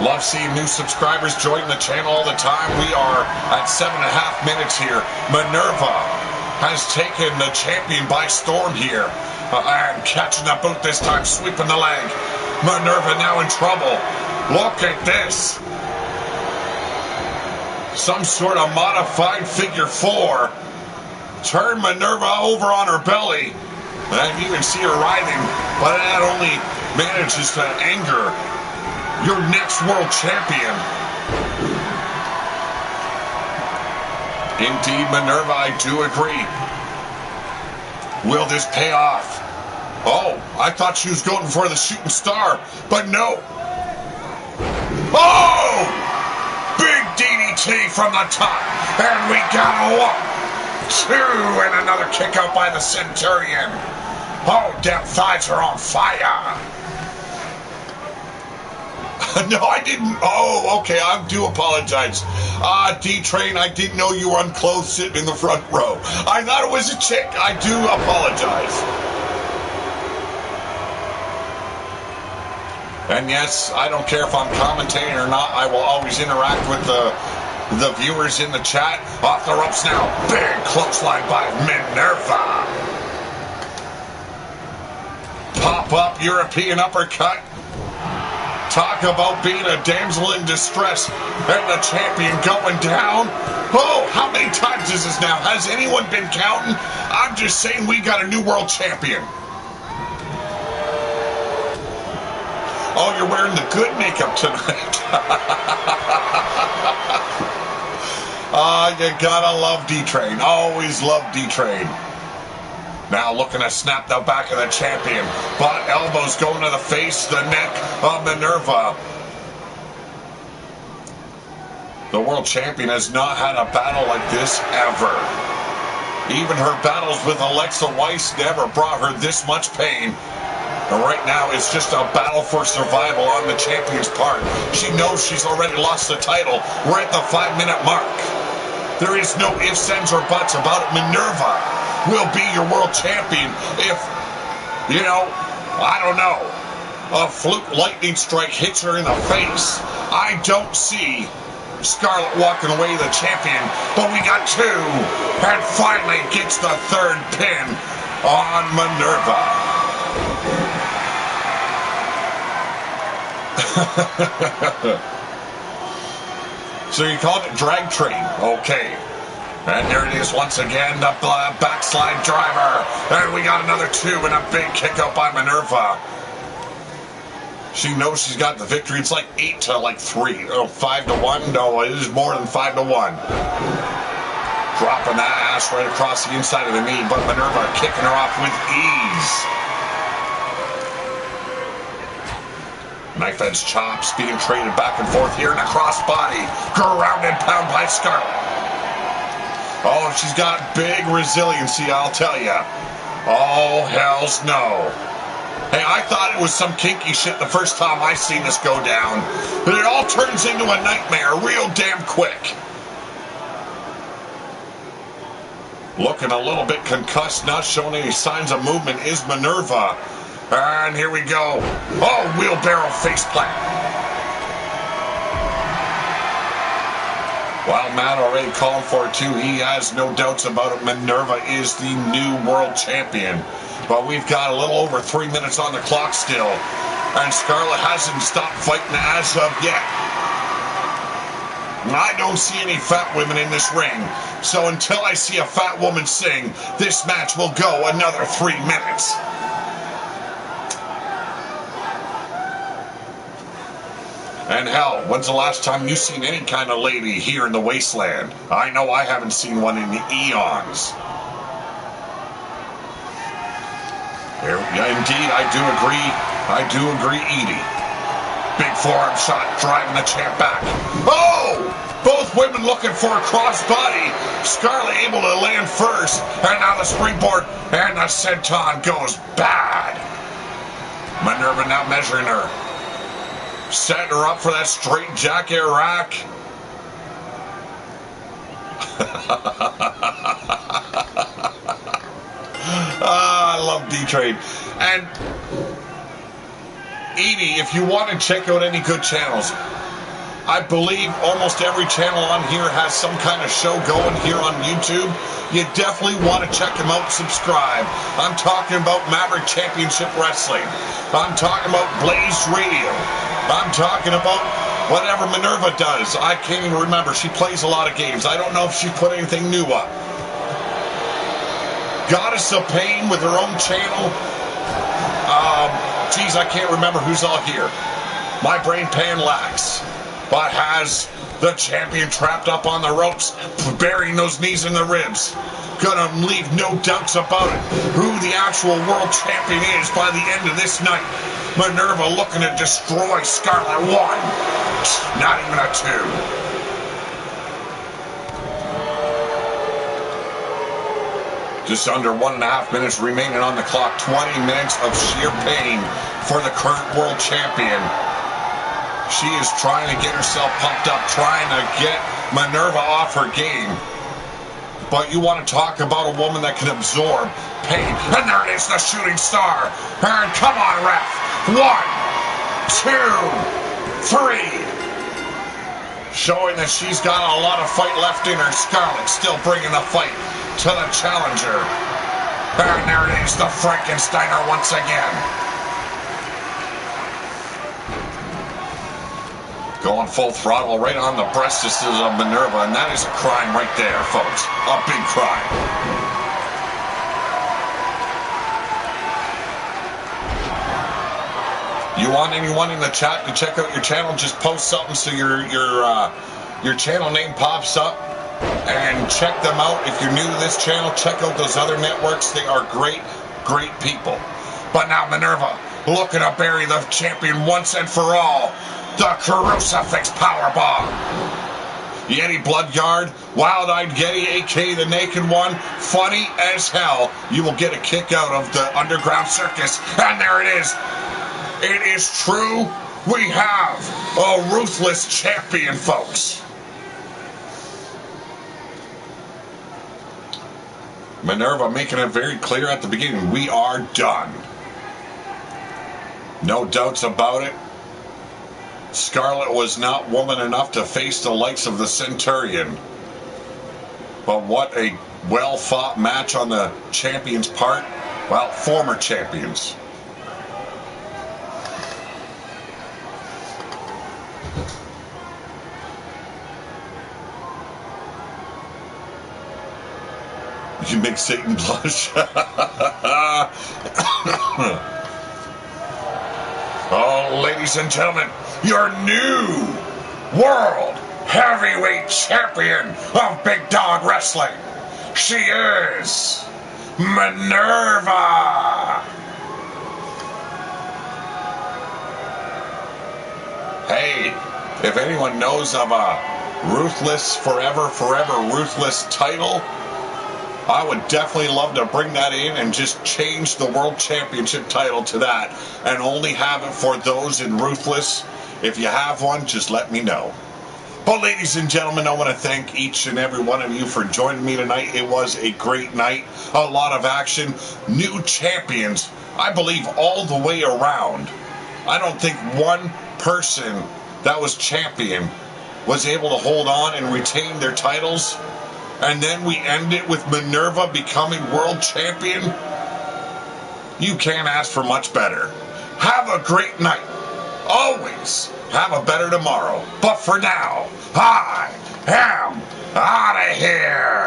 Love seeing new subscribers join the channel all the time. We are at 7.5 minutes here. Minerva has taken the champion by storm here. And catching the boot this time, sweeping the leg. Minerva now in trouble. Look at this. Some sort of modified figure 4. Turn Minerva over on her belly. And you can see her writhing, but that only manages to anger your next world champion. Indeed, Minerva, I do agree. Will this pay off? Oh, I thought she was going for the shooting star, but no. Oh! Big DDT from the top. And we got a 1, 2, and another kick out by the Centurion. Oh, damn thighs are on fire. No, I didn't. Oh, okay, I do apologize. D-Train, I didn't know you were unclothed sitting in the front row. I thought it was a chick. I do apologize. And yes, I don't care if I'm commentating or not. I will always interact with the viewers in the chat. Off the ropes now. Big clothesline by Minerva. Pop-up European uppercut. Talk about being a damsel in distress and the champion going down. Oh, how many times is this now? Has anyone been counting? I'm just saying we got a new world champion. Oh, you're wearing the good makeup tonight. You gotta love D-Train. Always love D-Train. Now looking to snap the back of the champion. But elbows going to the face, the neck of Minerva. The world champion has not had a battle like this ever. Even her battles with Alexa Weiss never brought her this much pain. And right now it's just a battle for survival on the champion's part. She knows she's already lost the title. We're at the 5-minute mark. There is no ifs, ands, or buts about it. Minerva will be your world champion if, you know, I don't know, a fluke lightning strike hits her in the face. I don't see Scarlett walking away the champion, but we got 2, and finally gets the 3rd pin on Minerva. So you called it drag train, okay. And here it is once again, the backslide driver. And we got another 2 and a big kick out by Minerva. She knows she's got the victory. It's like 8 to like 3. Oh, 5 to 1? No, it is more than 5 to 1. Dropping that ass right across the inside of the knee, but Minerva kicking her off with ease. Knife edge chops being traded back and forth here in a crossbody. Ground and pound by Scarlett. Oh, she's got big resiliency, I'll tell ya. Oh, hells no. Hey, I thought it was some kinky shit the first time I seen this go down. But it all turns into a nightmare real damn quick. Looking a little bit concussed, not showing any signs of movement is Minerva. And here we go. Oh, wheelbarrow faceplant. While Matt already called for it too, he has no doubts about it. Minerva is the new world champion. But we've got a little over 3 minutes on the clock still. And Scarlett hasn't stopped fighting as of yet. I don't see any fat women in this ring. So until I see a fat woman sing, this match will go another 3 minutes. And hell, when's the last time you seen any kind of lady here in the wasteland? I know I haven't seen one in eons. Yeah, indeed, I do agree, Edie. Big forearm shot, driving the champ back. Oh! Both women looking for a crossbody. Scarlett able to land first, and now the springboard, and the senton goes bad. Minerva now measuring her. Setting her up for that straight jacket rack. love D-Trade. And Edie, if you want to check out any good channels, I believe almost every channel on here has some kind of show going here on YouTube. You definitely want to check them out, subscribe. I'm talking about Maverick Championship Wrestling. I'm talking about Blaze Radio. I'm talking about whatever Minerva does. I can't even remember. She plays a lot of games. I don't know if she put anything new up. Goddess of Pain with her own channel. Geez, I can't remember who's all here. My brain pan lacks. But has the champion trapped up on the ropes, burying those knees in the ribs. Gonna leave no doubts about it. Who the actual world champion is by the end of this night. Minerva looking to destroy Scarlett. 1, not even a 2. Just under 1.5 minutes remaining on the clock. 20 minutes of sheer pain for the current world champion. She is trying to get herself pumped up, trying to get Minerva off her game. But you want to talk about a woman that can absorb pain. And there it is, the shooting star. And come on, ref. 1, 2, 3. Showing that she's got a lot of fight left in her. Scarlett still bringing the fight to the challenger. And there it is, the Frankensteiner once again. Going full throttle right on the breasts of Minerva, and that is a crime right there, folks. A big crime. You want anyone in the chat to check out your channel? Just post something so your channel name pops up, and check them out. If you're new to this channel, check out those other networks. They are great, great people. But now Minerva looking to bury the champion once and for all. The Crucifix Powerbomb. Yeti Bloodguard, Wild-Eyed Yeti, a.k.a. the Naked One, funny as hell. You will get a kick out of the Underground Circus. And there it is. It is true. We have a ruthless champion, folks. Minerva making it very clear at the beginning. We are done. No doubts about it. Scarlett was not woman enough to face the likes of the Centurion. But what a well-fought match on the champion's part. Well, former champions. You make Satan blush. Oh, ladies and gentlemen, your new World Heavyweight Champion of Big Dog Wrestling. She is Minerva. Hey, if anyone knows of a ruthless, forever ruthless title, I would definitely love to bring that in and just change the World Championship title to that and only have it for those in Ruthless. If you have one, just let me know. But ladies and gentlemen, I want to thank each and every one of you for joining me tonight. It was a great night, a lot of action, new champions, I believe all the way around. I don't think one person that was champion was able to hold on and retain their titles. And then we end it with Minerva becoming world champion. You can't ask for much better. Have a great night. Always have a better tomorrow. But for now, I am out of here.